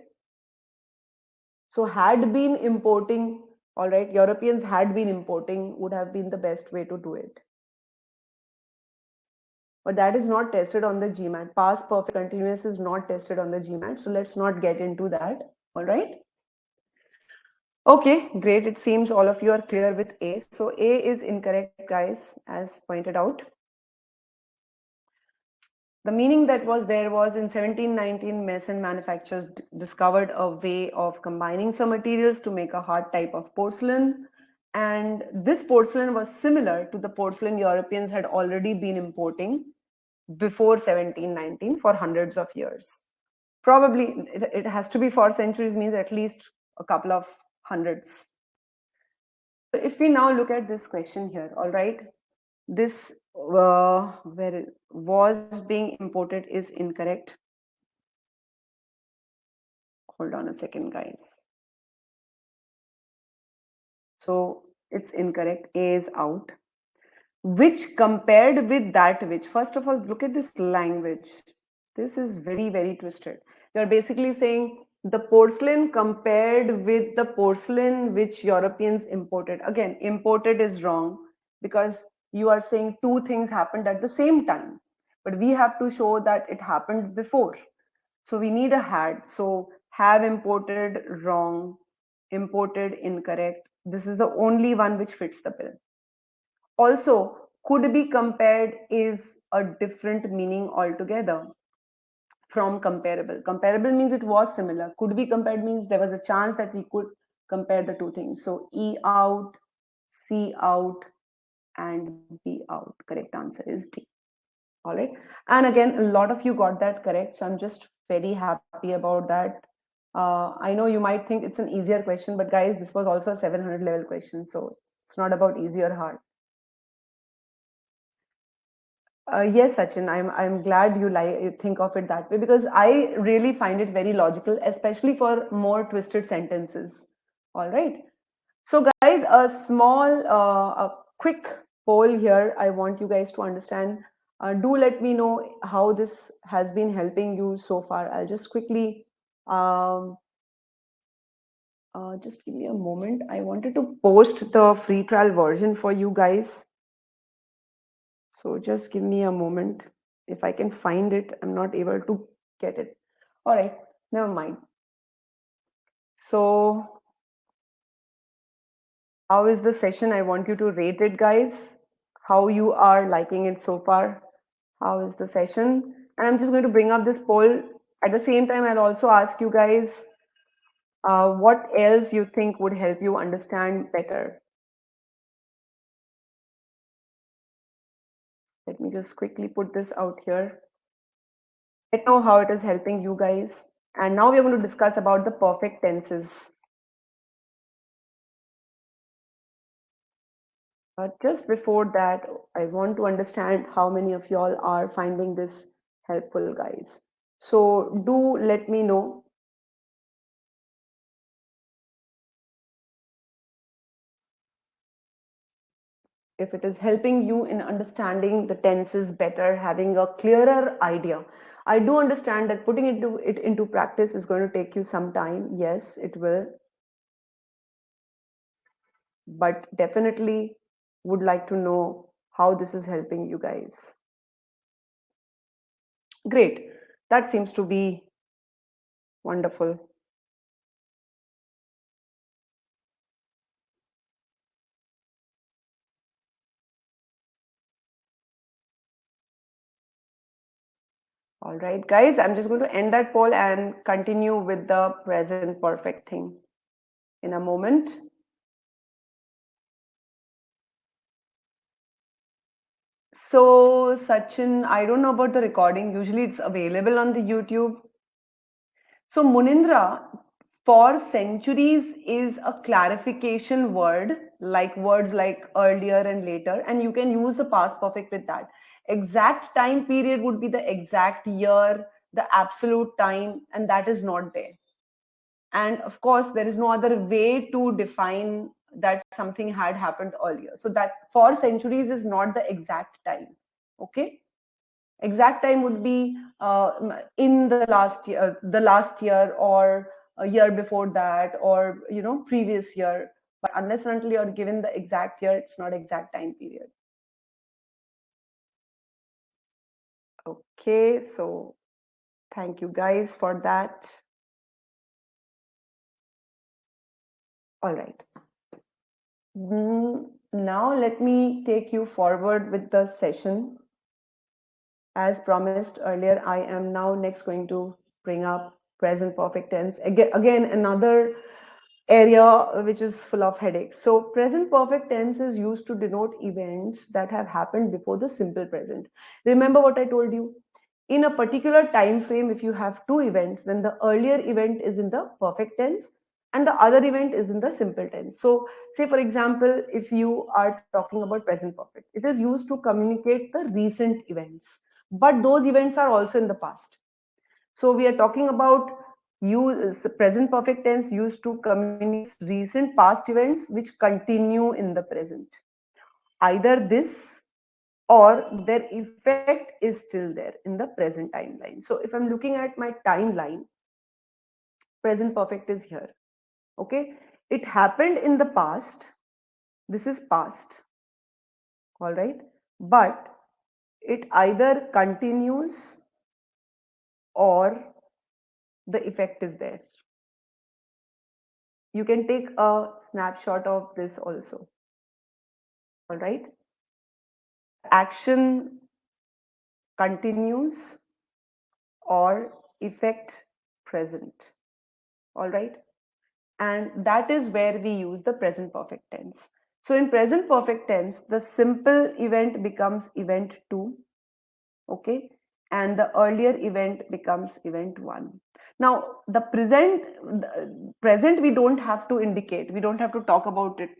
So, had been importing. All right. Europeans had been importing would have been the best way to do it. But that is not tested on the GMAT. Past perfect continuous is not tested on the GMAT. So let's not get into that. All right. Okay, great. It seems all of you are clear with A. So A is incorrect, guys, as pointed out. The meaning that was there was in 1719, Mason manufacturers discovered a way of combining some materials to make a hard type of porcelain. And this porcelain was similar to the porcelain Europeans had already been importing before 1719 for hundreds of years. Probably it has to be 4 centuries, means at least a couple of hundreds. So if we now look at this question here, all right, this where it was being imported is incorrect. Hold on a second, guys. So it's incorrect. A is out. Which compared with that which, first of all, look at this language. This is very, very twisted. You're basically saying the porcelain compared with the porcelain which Europeans imported. Again, imported is wrong because you are saying two things happened at the same time. But we have to show that it happened before. So we need a had. So have imported wrong, imported incorrect. This is the only one which fits the bill. Also, could be compared is a different meaning altogether from comparable. Comparable means it was similar. Could be compared means there was a chance that we could compare the two things. So E out, C out, and B out. Correct answer is D. All right. And again, a lot of you got that correct. So I'm just very happy about that. I know you might think it's an easier question, but guys, this was also a 700 level question. So it's not about easy or hard. Yes, Sachin, I'm glad you think of it that way because I really find it very logical, especially for more twisted sentences. All right. So, guys, a quick poll here. I want you guys to understand. Do let me know how this has been helping you so far. I'll just quickly, um, just give me a moment. I wanted to post the free trial version for you guys. So just give me a moment. If I can find it, I'm not able to get it. All right, never mind. So, how is the session? I want you to rate it, guys. How you are liking it so far? How is the session? And I'm just going to bring up this poll. At the same time, I'll also ask you guys what else you think would help you understand better. Let me just quickly put this out here. Let me know how it is helping you guys. And now we're going to discuss about the perfect tenses. Just before that, I want to understand how many of y'all are finding this helpful, guys. So do let me know. If it is helping you in understanding the tenses better, having a clearer idea. I do understand that putting it into practice is going to take you some time. Yes, it will. But definitely would like to know how this is helping you guys. Great. That seems to be wonderful. All right, guys, I'm just going to end that poll and continue with the present perfect thing in a moment. So, Sachin, I don't know about the recording. Usually it's available on the YouTube. So, Munindra, for centuries is a clarification word, like words like earlier and later, and you can use the past perfect with that. Exact time period would be the exact year, the absolute time, and that is not there. And of course, there is no other way to define that something had happened earlier. So, that's for centuries is not the exact time. Okay, exact time would be in the last year, or a year before that, or previous year. But unless and until you're given the exact year, it's not exact time period. Okay, so thank you guys for that. All right. Now let me take you forward with the session. As promised earlier, I am now next going to bring up present perfect tense. Again, another area which is full of headaches. So, present perfect tense is used to denote events that have happened before the simple present. Remember what I told you? In a particular time frame, if you have two events, then the earlier event is in the perfect tense and the other event is in the simple tense. So, say for example, if you are talking about present perfect, it is used to communicate the recent events, but those events are also in the past. So we are talking about present perfect tense used to communicate recent past events which continue in the present. Either this or their effect is still there in the present timeline. So if I'm looking at my timeline, present perfect is here. Okay, it happened in the past. This is past. All right, but it either continues or the effect is there. You can take a snapshot of this also. All right, action continues or effect present. All right, and that is where we use the present perfect tense. So in present perfect tense, the simple event becomes event 2. Okay, and the earlier event becomes event 1. Now the present we don't have to indicate, we don't have to talk about it.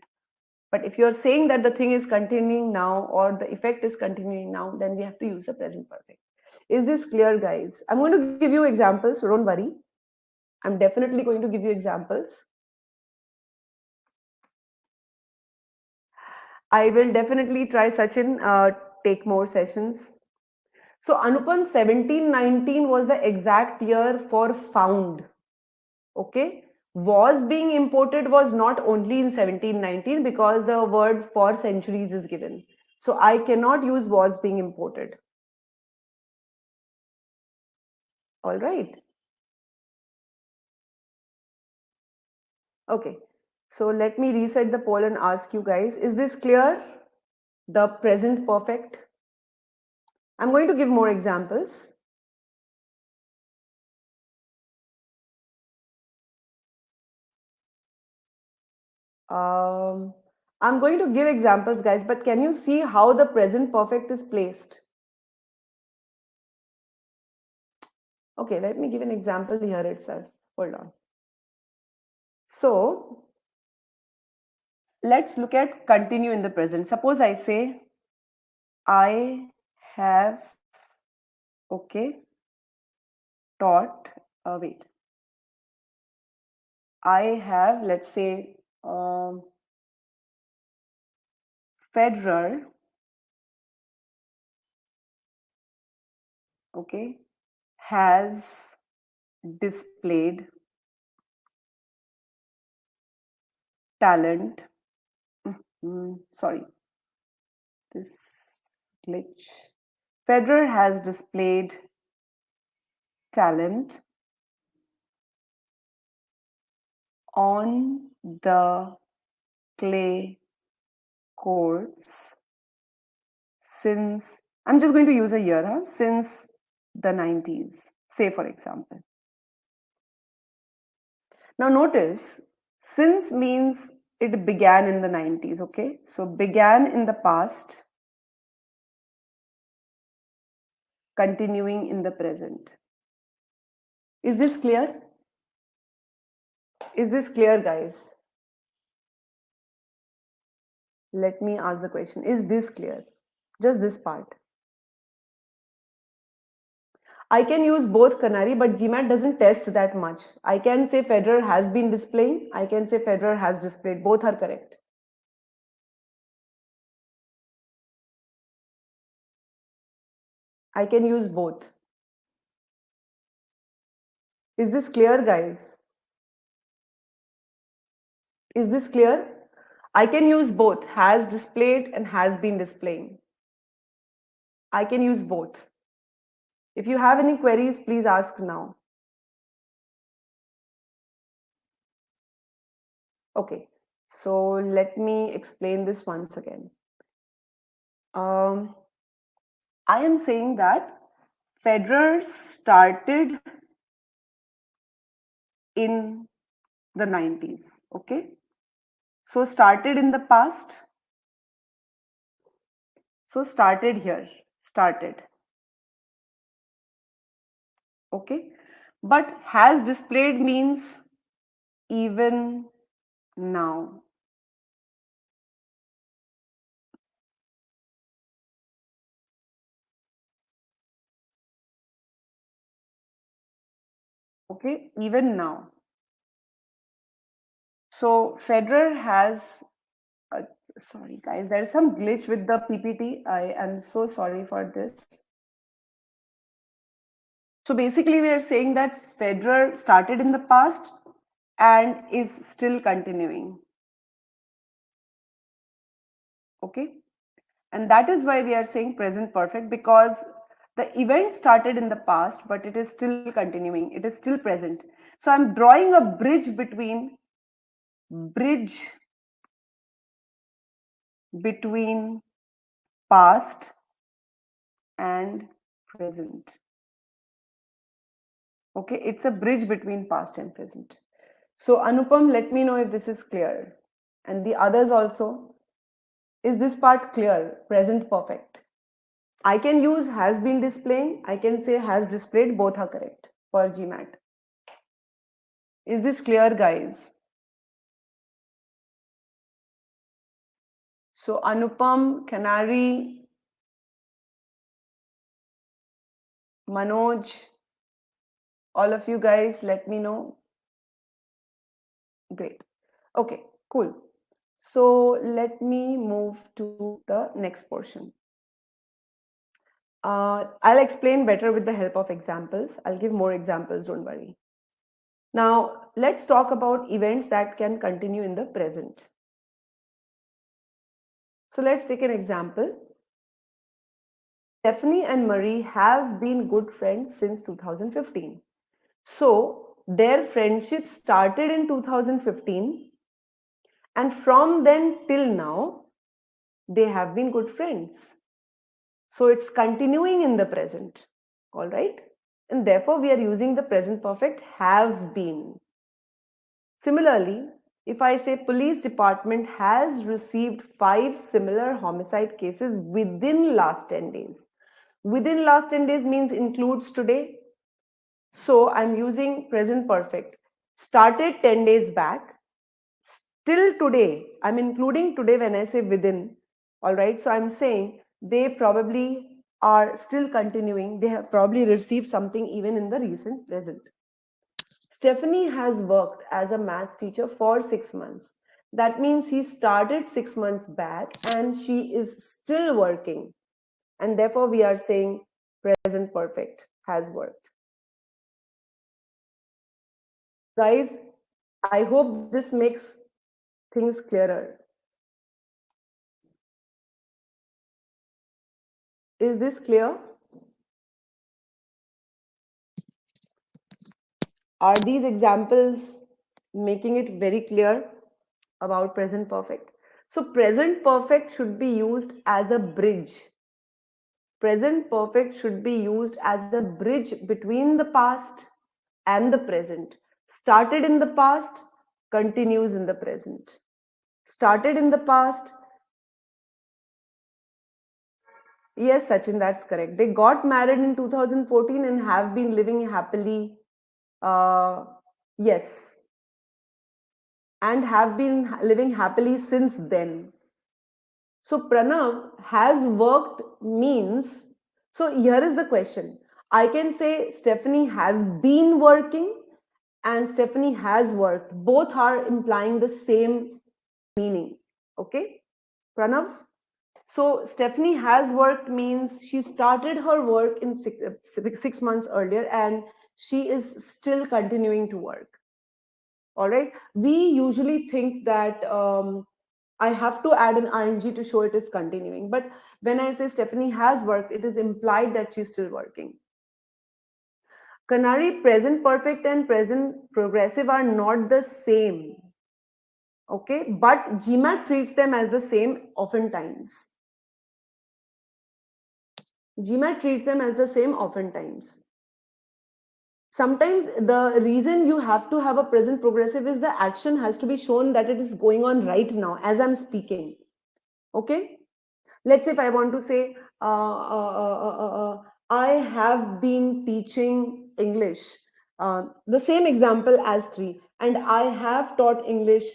But if you're saying that the thing is continuing now or the effect is continuing now, then we have to use the present perfect. Is this clear, guys? I'm going to give you examples, so don't worry. I'm definitely going to give you examples. I will definitely try, Sachin, take more sessions. So Anupam, 1719 was the exact year for found. Okay, was being imported was not only in 1719 because the word for centuries is given. So I cannot use was being imported. All right. Okay. So let me reset the poll and ask you guys, is this clear? The present perfect. I'm going to give more examples. Um, I'm going to give examples, guys, but can you see how the present perfect is placed? Okay, let me give an example here itself. Hold on. So let's look at continue in the present. Suppose I say, I have, okay, taught, wait, I have, let's say, Federer, okay, has displayed talent. Sorry, this glitch. Federer has displayed talent on the clay courts since, I'm just going to use a year, since the 90s, say for example. Now notice, since means it began in the 90s, okay? So began in the past, continuing in the present. Is this clear? Is this clear, guys? Let me ask the question. Is this clear? Just this part. I can use both Canary, but GMAT doesn't test that much. I can say Federer has been displaying. I can say Federer has displayed. Both are correct. I can use both. Is this clear, guys? Is this clear? I can use both, has displayed and has been displaying. I can use both. If you have any queries, please ask now. Okay, so let me explain this once again. I am saying that Federer started in the 90s, okay? So started in the past. So started here, started. Okay, but has displayed means even now. Okay, even now. So Federer has, sorry guys, there is some glitch with the PPT. I am so sorry for this. So basically we are saying that Federer started in the past and is still continuing. Okay, and that is why we are saying present perfect, because the event started in the past but it is still continuing, it is still present. So I'm drawing a bridge between past and present. Okay, it's a bridge between past and present. So Anupam, let me know if this is clear, and the others also. Is this part clear? Present perfect. I can use has been displaying, I can say has displayed, both are correct for GMAT. Is this clear, guys? So Anupam, Canary, Manoj, all of you guys, let me know. Great. Okay, cool. So let me move to the next portion. I'll explain better with the help of examples. I'll give more examples, don't worry. Now, let's talk about events that can continue in the present. So let's take an example. Stephanie and Marie have been good friends since 2015. So their friendship started in 2015, and from then till now, they have been good friends. So it's continuing in the present, all right? And therefore, we are using the present perfect have been. Similarly, if I say police department has received 5 similar homicide cases within last 10 days. Within last 10 days means includes today. So I'm using present perfect. Started 10 days back. Still today, I'm including today when I say within. All right. So I'm saying they probably are still continuing. They have probably received something even in the recent present. Stephanie has worked as a maths teacher for 6 months. That means she started 6 months back and she is still working. And therefore, we are saying present perfect has worked. Guys, I hope this makes things clearer. Is this clear? Are these examples making it very clear about present perfect? So present perfect should be used as a bridge present perfect should be used as a bridge between the past and the present. Started in the past, continues in the present. Started in the past. Yes, Sachin, that's correct. They got married in 2014 and have been living happily. Yes, and have been living happily since then. So Pranav has worked means, so here is the question. I can say Stephanie has been working and Stephanie has worked. Both are implying the same meaning. Okay, Pranav? So Stephanie has worked means she started her work in 6 months earlier and she is still continuing to work. All right. We usually think that I have to add an ing to show it is continuing. But when I say Stephanie has worked, it is implied that she's still working. Canary, present perfect and present progressive are not the same. Okay. But GMAT treats them as the same oftentimes. GMAT treats them as the same oftentimes. Sometimes the reason you have to have a present progressive is the action has to be shown that it is going on right now as I'm speaking. Okay. Let's say if I want to say, I have been teaching English, the same example as 3, and I have taught English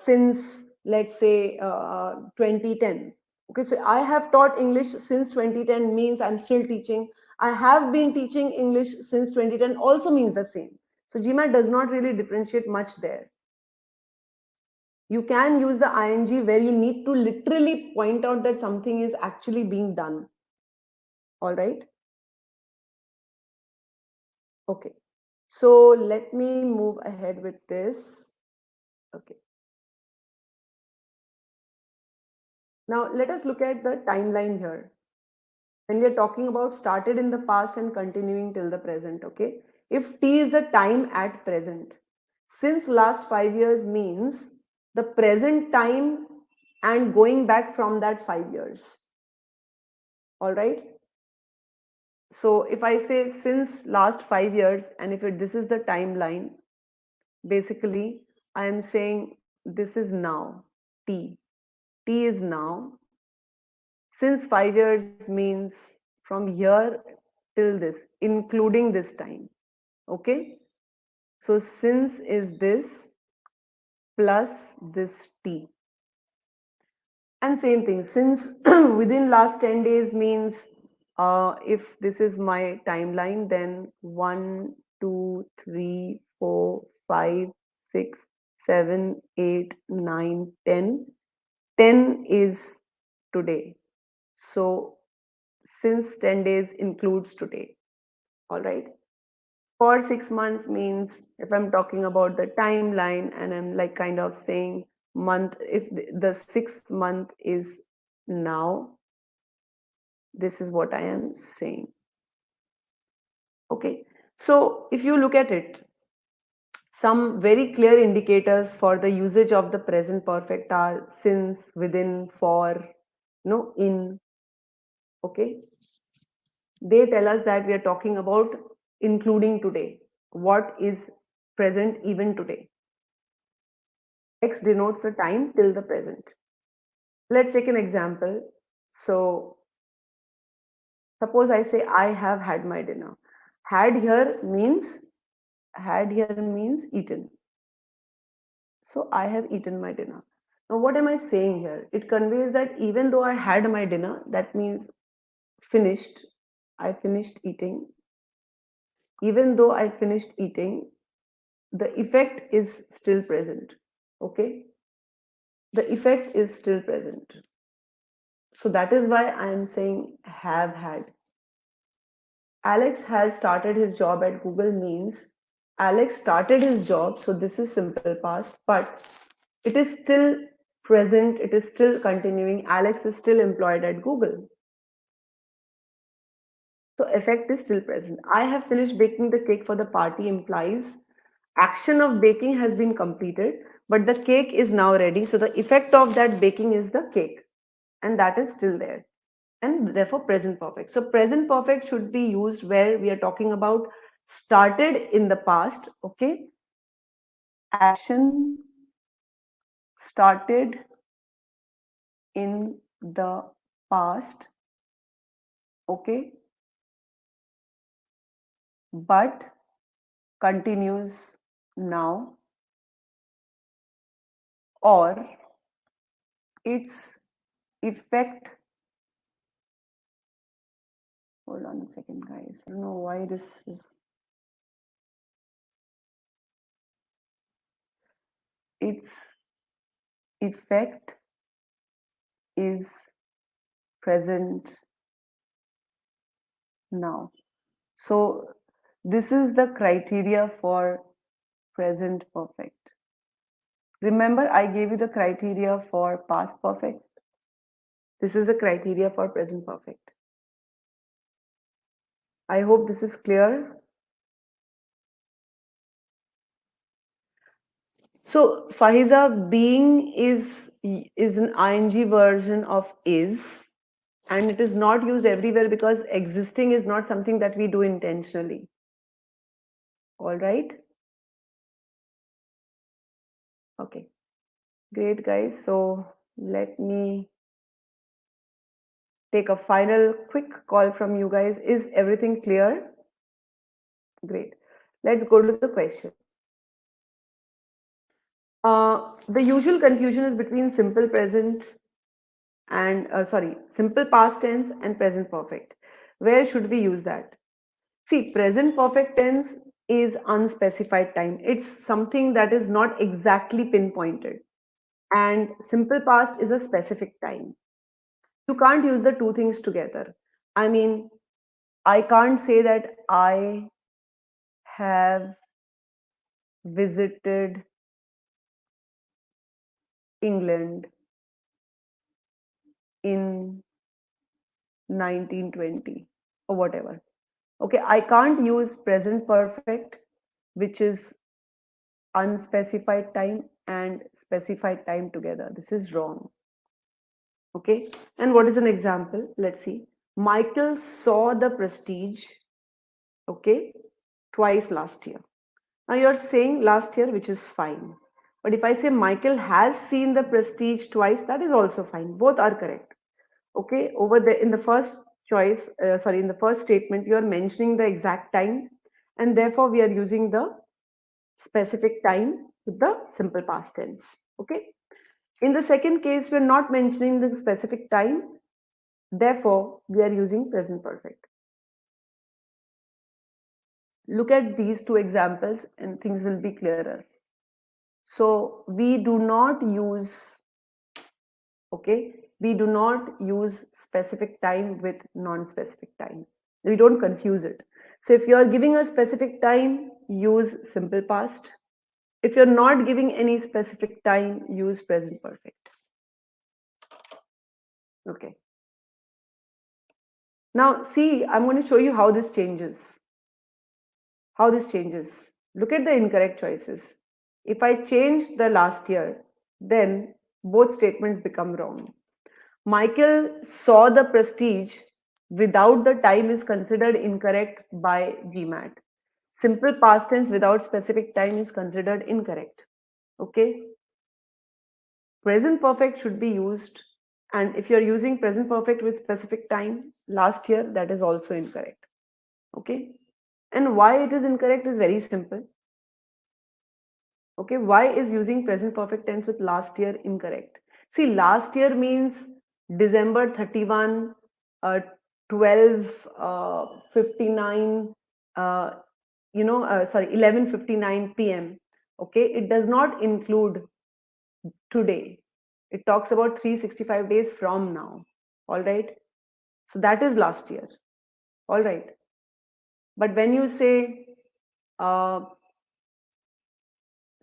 since, let's say, 2010. Okay, so I have taught English since 2010 means I'm still teaching. I have been teaching English since 2010 also means the same. So GMAT does not really differentiate much there. You can use the ing where you need to literally point out that something is actually being done. All right. Okay. So let me move ahead with this. Okay. Now let us look at the timeline here. When we are talking about started in the past and continuing till the present. Okay. If T is the time at present, since last 5 years means the present time and going back from that 5 years. All right. So if I say since last 5 years and if this is the timeline, basically I am saying this is now T. T is now. Since 5 years means from here till this, including this time. Okay. So since is this plus this T. And same thing, since within last 10 days means if this is my timeline, then 1, 2, 3, 4, 5, 6, 7, 8, 9, 10. 10 is today. So since 10 days includes today. All right. For 6 months means if I'm talking about the timeline and I'm like kind of saying month, if the 6th month is now, this is what I am saying. Okay. So if you look at it, some very clear indicators for the usage of the present perfect are since, within, for, no, in. Okay. They tell us that we are talking about including today. What is present even today? X denotes the time till the present. Let's take an example. So suppose I say I have had my dinner. Had here means eaten. So I have eaten my dinner. Now what am I saying here? It conveys that even though I had my dinner, that means finished. I finished eating. Even though I finished eating, the effect is still present. Okay? The effect is still present. So that is why I am saying have had. Alex has started his job at Google means Alex started his job. So this is simple past, but it is still present. It is still continuing. Alex is still employed at Google. So effect is still present. I have finished baking the cake for the party implies action of baking has been completed, but the cake is now ready. So the effect of that baking is the cake, and that is still there. and therefore present perfect. So present perfect should be used where we are talking about started in the past, okay? Action started in the past, okay, but continues now, or its effect, hold on a second guys, I don't know why this is, its effect is present now. So this is the criteria for present perfect. Remember, I gave you the criteria for past perfect. This is the criteria for present perfect. I hope this is clear. So Fahiza, being is an ing version of is, and it is not used everywhere because existing is not something that we do intentionally. All right. Okay. Great, guys. So let me take a final quick call from you guys. Is everything clear? Great. Let's go to the question. The usual confusion is between simple present and simple past tense and present perfect. Where should we use that? See, present perfect tense is unspecified time. It's something that is not exactly pinpointed. And simple past is a specific time. You can't use the two things together. I mean, I can't say that I have visited England in 1920 or whatever. Okay, I can't use present perfect, which is unspecified time and specified time together. This is wrong. Okay, and what is an example? Let's see. Michael saw the Prestige, okay, twice last year. Now you're saying last year, which is fine. But if I say Michael has seen the Prestige twice, that is also fine. Both are correct. Okay, over there in the first choice, in the first statement, you are mentioning the exact time, and therefore we are using the specific time with the simple past tense. Okay. In the second case, we are not mentioning the specific time, therefore we are using present perfect. Look at these two examples and things will be clearer. So we do not use, okay, we do not use specific time with non-specific time. We don't confuse it. So if you are giving a specific time, use simple past. If you're not giving any specific time, use present perfect. Okay. Now see, I'm going to show you how this changes. How this changes. Look at the incorrect choices. If I change the last year, then both statements become wrong. Michael saw the Prestige without the time is considered incorrect by GMAT. Simple past tense without specific time is considered incorrect. Okay. Present perfect should be used, and if you're using present perfect with specific time, last year, that is also incorrect. Okay. And why it is incorrect is very simple. Okay, why is using present perfect tense with last year incorrect? See, last year means December 31, 12, 59, 11:59 p.m. Okay, it does not include today. It talks about 365 days from now. All right, so that is last year. All right, but when you say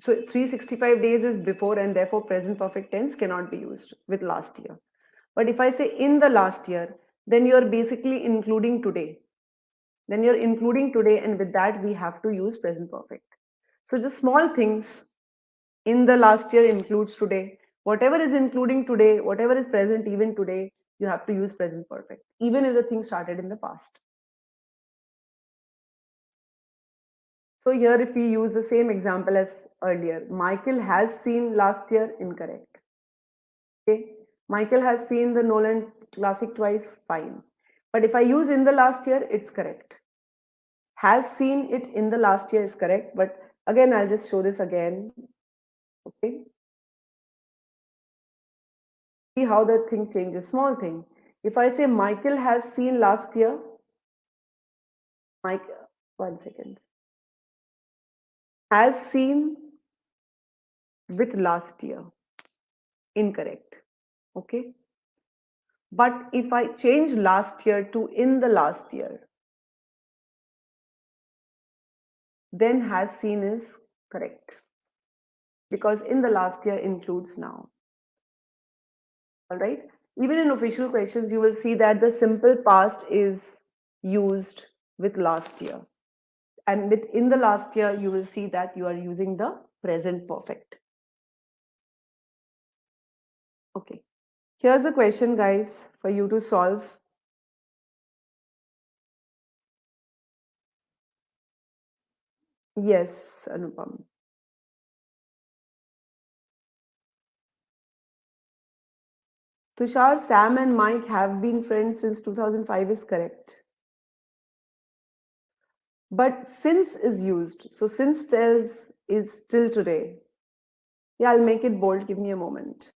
so 365 days is before, and therefore present perfect tense cannot be used with last year. But if I say in the last year, then you're basically including today. Then you're including today, and with that we have to use present perfect. So just small things. In the last year includes today. Whatever is including today, whatever is present even today, you have to use present perfect, even if the thing started in the past. So here, if we use the same example as earlier, Michael has seen last year, incorrect. Okay, Michael has seen the Nolan classic twice, fine. But if I use in the last year, it's correct. Has seen it in the last year is correct, but again, I'll just show this again. Okay, see how the thing changes. Small thing. If I say Michael has seen last year, Mike, 1 second, has seen with last year, incorrect. Okay, but if I change last year to in the last year, then has seen is correct, because in the last year includes now. All right. Even in official questions, you will see that the simple past is used with last year. And within the last year, you will see that you are using the present perfect. Okay. Here's a question, guys, for you to solve. Yes, Anupam. Tushar, Sam and Mike have been friends since 2005 is correct. But since is used. So since tells is till today. Yeah, I'll make it bold. Give me a moment.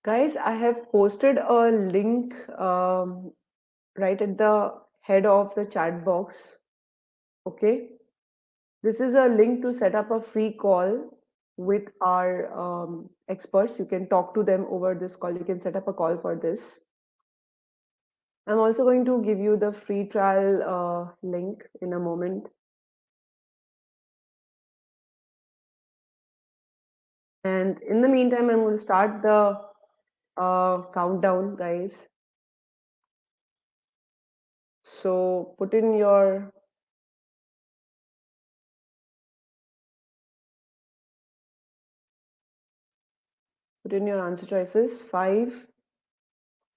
Guys, I have posted a link right at the head of the chat box. Okay. This is a link to set up a free call with our experts. You can talk to them over this call. You can set up a call for this. I'm also going to give you the free trial link in a moment. And in the meantime, I'm going to start the countdown, guys. So put in your answer choices. 5,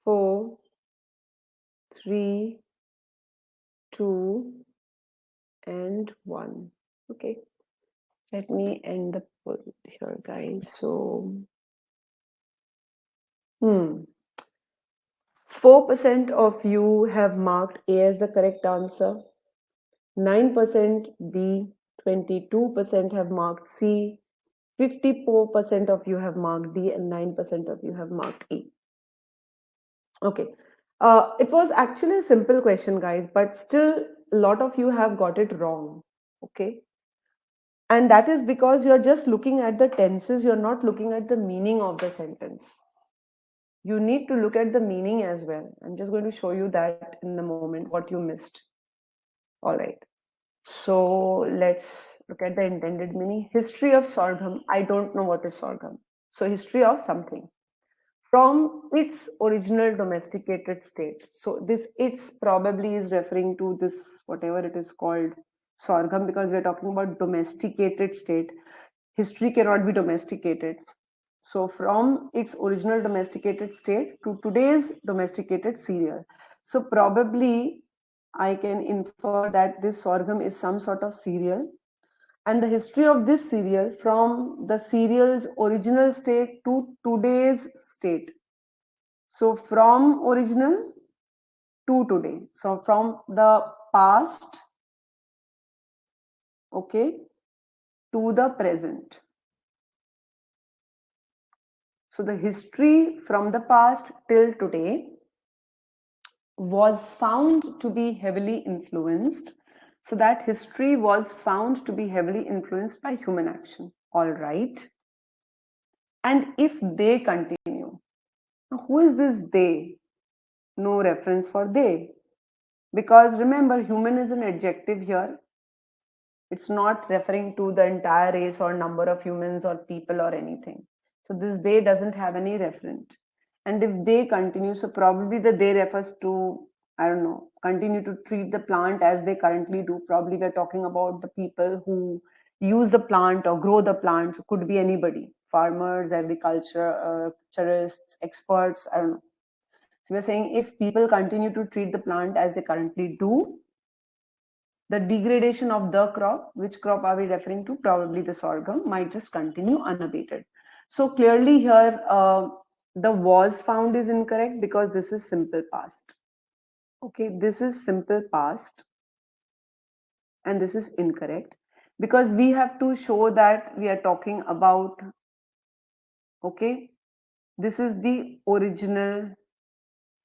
4, 3, 2, and 1. Okay. Let me end the poll here, guys. So, 4% of you have marked A as the correct answer, 9% B, 22% have marked C, 54% of you have marked D, and 9% of you have marked E. Okay. It was actually a simple question, guys, but still a lot of you have got it wrong. Okay. And that is because you're just looking at the tenses, you're not looking at the meaning of the sentence. You need to look at the meaning as well. I'm just going to show you that in a moment, what you missed. All right. So let's look at the intended meaning. History of sorghum. I don't know what is sorghum. So history of something from its original domesticated state. So this its probably is referring to this whatever it is called sorghum, because we're talking about domesticated state. History cannot be domesticated. So from its original domesticated state to today's domesticated cereal. So probably I can infer that this sorghum is some sort of cereal, and the history of this cereal from the cereal's original state to today's state. So from original to today. So from the past, okay, to the present. So the history from the past till today was found to be heavily influenced. So that history was found to be heavily influenced by human action. All right. And if they continue, now who is this they? No reference for they. Because remember, human is an adjective here. It's not referring to the entire race or number of humans or people or anything. So this they doesn't have any referent. And if they continue, so probably the they refers to, I don't know, continue to treat the plant as they currently do. Probably we're talking about the people who use the plant or grow the plant. So could be anybody, farmers, agriculturists, experts, I don't know. So we're saying if people continue to treat the plant as they currently do, the degradation of the crop, which crop are we referring to? Probably the sorghum, might just continue unabated. So clearly here, the was found is incorrect because this is simple past. Okay, this is simple past and this is incorrect because we have to show that we are talking about, okay, this is the original,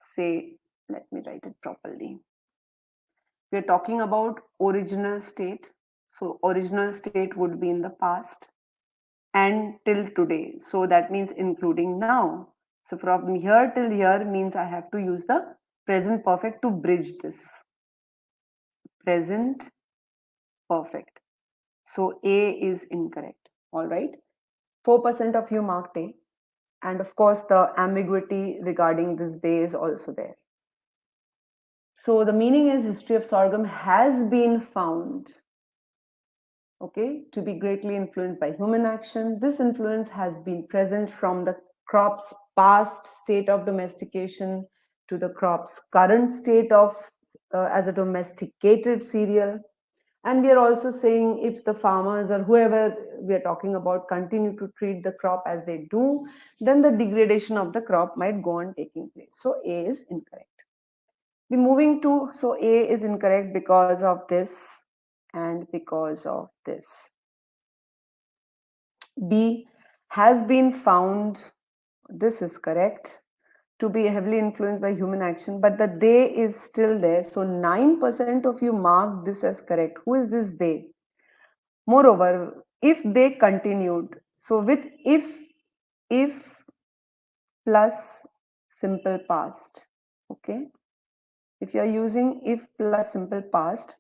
say, let me write it properly. We are talking about original state. So original state would be in the past and till today. So that means including now. So from here till here means I have to use the present perfect to bridge this. Present perfect. So A is incorrect. All right. 4% of you marked A. And of course, the ambiguity regarding this day is also there. So the meaning is history of sorghum has been found, okay, to be greatly influenced by human action. This influence has been present from the crop's past state of domestication to the crop's current state of as a domesticated cereal. And we are also saying if the farmers or whoever we are talking about continue to treat the crop as they do, then the degradation of the crop might go on taking place. So A is incorrect. We're moving to, so A is incorrect because of this and because of this. B has been found, this is correct, to be heavily influenced by human action, but the they is still there. So 9% of you marked this as correct. Who is this they? Moreover, if they continued, so with if plus simple past, okay? If you are using if plus simple past,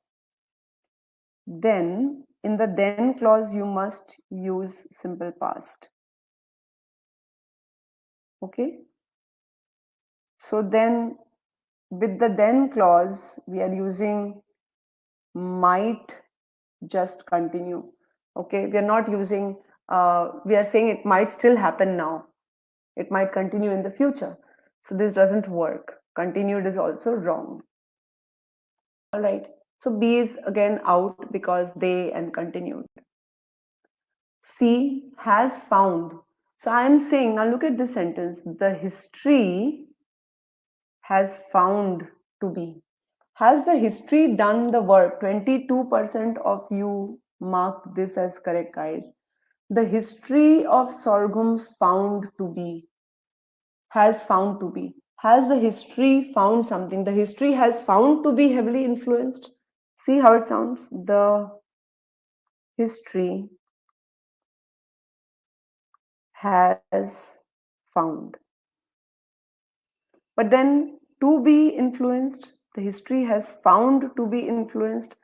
then in the then clause you must use simple past. Okay, so then with the then clause, we are using might just continue. Okay, we are not using, we are saying it might still happen now. It might continue in the future. So this doesn't work. Continued is also wrong. All right. So B is again out because they and continued. C has found. So I am saying, now look at this sentence. The history has found to be. Has the history done the work? 22% of you marked this as correct, guys. The history of sorghum found to be. Has found to be. Has the history found something? The history has found to be heavily influenced. See how it sounds? The history has found. But then to be influenced, the history has found to be influenced.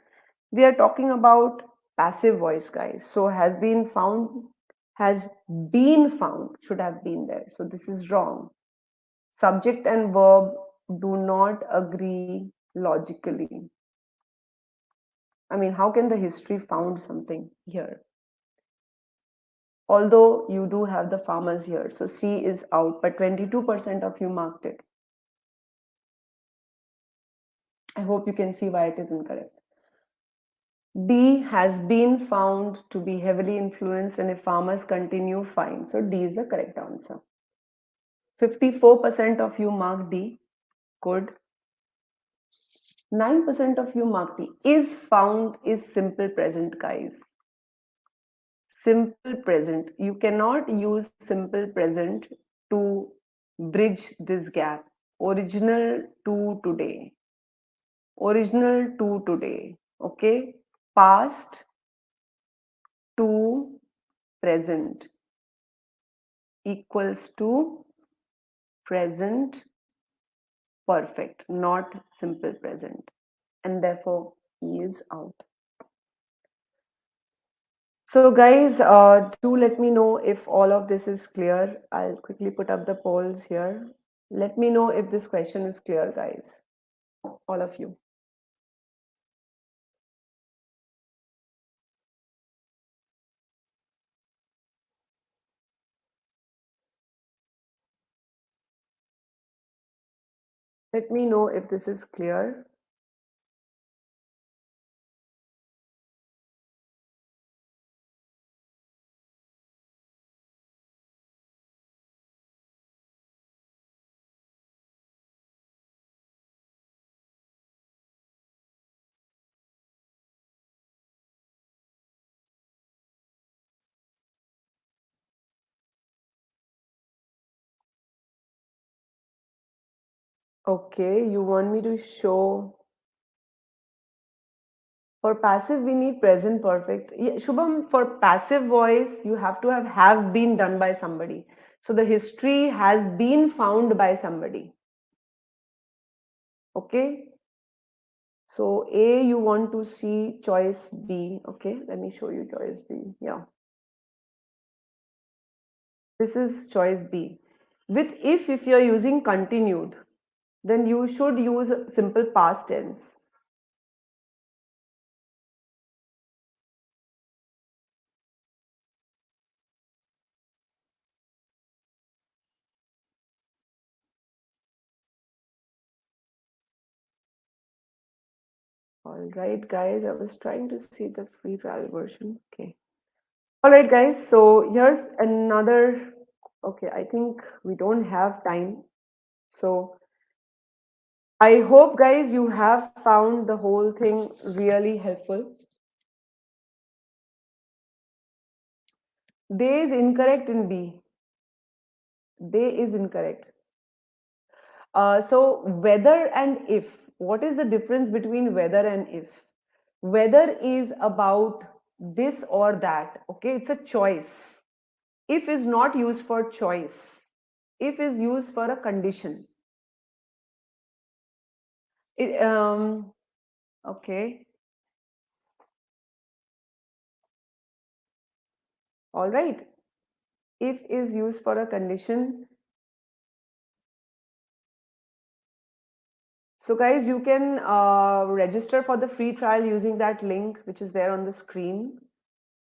We are talking about passive voice, guys. So has been found, should have been there. So this is wrong. Subject and verb do not agree logically. I mean, how can the history found something here? Although you do have the farmers here. So C is out, but 22% of you marked it. I hope you can see why it is incorrect. D has been found to be heavily influenced, and if farmers continue, fine. So D is the correct answer. 54% of you marked D. Good. 9% of you marked D. Is found is simple present, guys. Simple present. You cannot use simple present to bridge this gap. Original to today. Original to today. Okay. Past to present equals to present perfect, not simple present. And therefore, he is out. So guys, do let me know if all of this is clear. I'll quickly put up the polls here. Let me know if this question is clear, guys. All of you. Let me know if this is clear. Okay, you want me to show. For passive, we need present perfect. Yeah, Shubham, for passive voice, you have to have been done by somebody. So the history has been found by somebody. Okay. So A, you want to see choice B. Okay, let me show you choice B. Yeah. This is choice B. With if you're using continued, then you should use simple past tense. All right, guys, I was trying to see the free trial version. Okay. All right, guys, so here's another. Okay, I think we don't have time. So I hope, guys, you have found the whole thing really helpful. They is incorrect in B. They is incorrect. So whether and if, what is the difference between whether and if? Whether is about this or that. Okay, it's a choice. If is not used for choice. If is used for a condition. It, okay. All right. If is used for a condition. So guys, you can register for the free trial using that link which is there on the screen.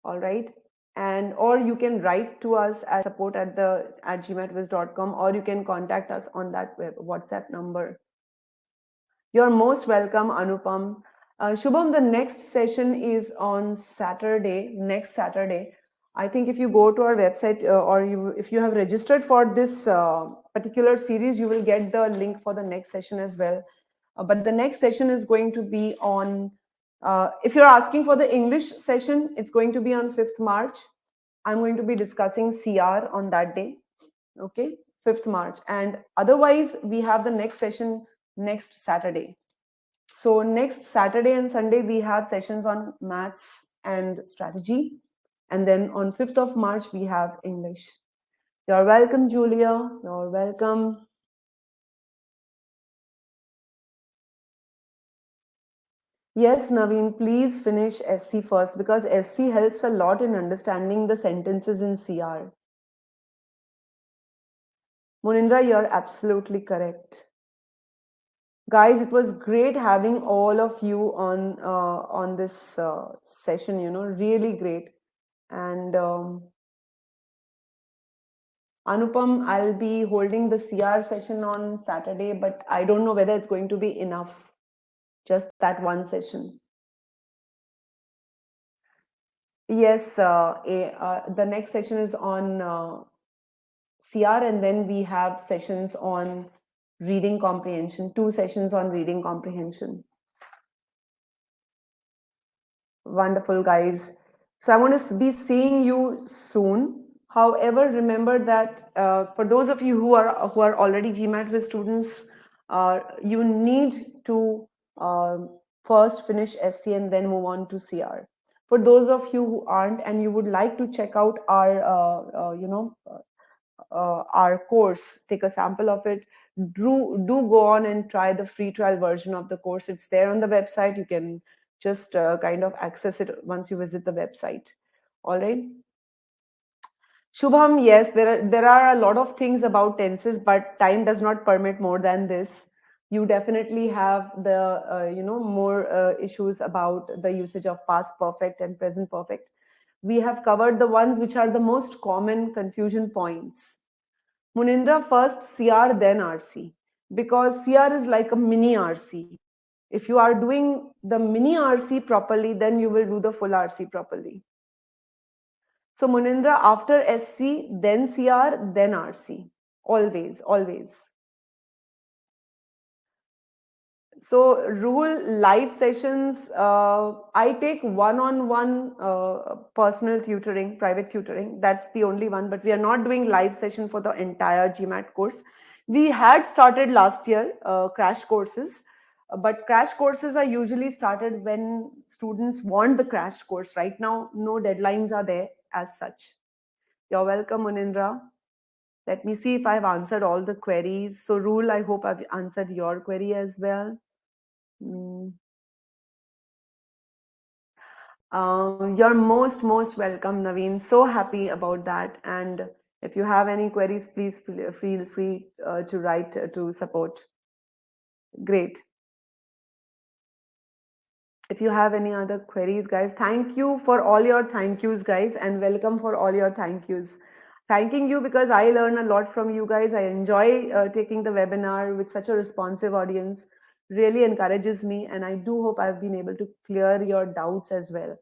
All right. And or you can write to us at support at gmatviz.com, or you can contact us on that WhatsApp number. You're most welcome, Anupam. Shubham, the next session is on Saturday, next Saturday. I think if you go to our website if you have registered for this particular series, you will get the link for the next session as well. But the next session is going to be on, if you're asking for the English session, it's going to be on 5th March. I'm going to be discussing CR on that day. Okay, 5th March. And otherwise, we have the next session next Saturday. So next Saturday and Sunday, we have sessions on maths and strategy. And then on 5th of March, we have English. You're welcome, Julia. You're welcome. Yes, Naveen, please finish SC first, because SC helps a lot in understanding the sentences in CR. Munindra, you're absolutely correct. Guys, it was great having all of you on this session, really great. And Anupam, I'll be holding the CR session on Saturday, but I don't know whether it's going to be enough, just that one session. Yes, the next session is on CR, and then we have sessions on reading comprehension, 2 sessions on reading comprehension. Wonderful, guys. So I want to be seeing you soon. However, remember that for those of you who are already GMAT students, you need to first finish SC and then move on to CR. For those of you who aren't and you would like to check out our course, take a sample of it, do go on and try the free trial version of the course. It's there on the website. You can just kind of access it once you visit the website. All right. Shubham, yes, there are a lot of things about tenses, but time does not permit more than this. You definitely have the more issues about the usage of past perfect and present perfect. We have covered the ones which are the most common confusion points. Munindra, first CR, then RC, because CR is like a mini RC. If you are doing the mini RC properly, then you will do the full RC properly. So Munindra, after SC, then CR, then RC. Always, always. So Ruhul, live sessions, I take one-on-one personal tutoring, private tutoring. That's the only one, but we are not doing live session for the entire GMAT course. We had started last year crash courses, but crash courses are usually started when students want the crash course. Right now, no deadlines are there as such. You're welcome, Munindra. Let me see if I've answered all the queries. So Ruhul, I hope I've answered your query as well. You're most welcome, Naveen. So happy about that. And if you have any queries, please feel free to write to support. Great. If you have any other queries, guys, thank you for all your thank yous, guys, and welcome for all your thank yous. Thanking you because I learn a lot from you guys. I enjoy taking the webinar with such a responsive audience. Really encourages me, and I do hope I've been able to clear your doubts as well.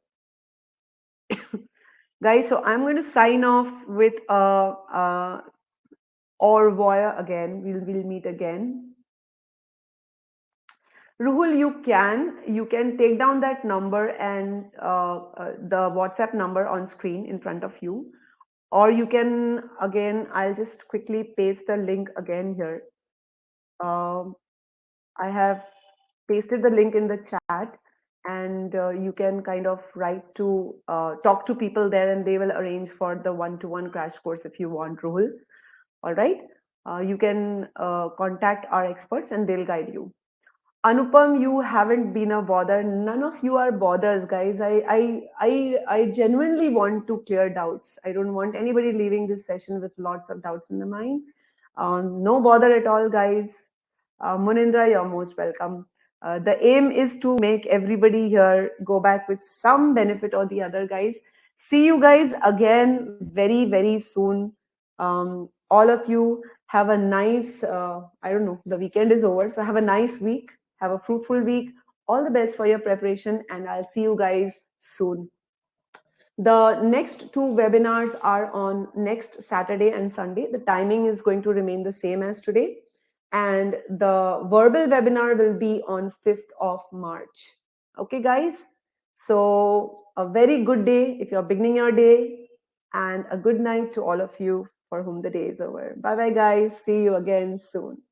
Guys, so I'm going to sign off with au revoir again. We'll meet again. Ruhul, you can take down that number and the WhatsApp number on screen in front of you, or you can, again, I'll just quickly paste the link again here. I have pasted the link in the chat, and you can kind of write to talk to people there, and they will arrange for the one-to-one crash course if you want, Ruhul. All right. You can contact our experts and they'll guide you. Anupam, you haven't been a bother. None of you are bothers, guys. I genuinely want to clear doubts. I don't want anybody leaving this session with lots of doubts in the mind. No bother at all, guys. Munindra, you're most welcome. The aim is to make everybody here go back with some benefit or the other, guys. See you guys again very, very soon. All of you have a nice, I don't know, the weekend is over. So have a nice week. Have a fruitful week. All the best for your preparation, and I'll see you guys soon. The next two webinars are on next Saturday and Sunday. The timing is going to remain the same as today. And the verbal webinar will be on 5th of March. Okay, guys? So a very good day if you're beginning your day, and a good night to all of you for whom the day is over. Bye-bye, guys. See you again soon.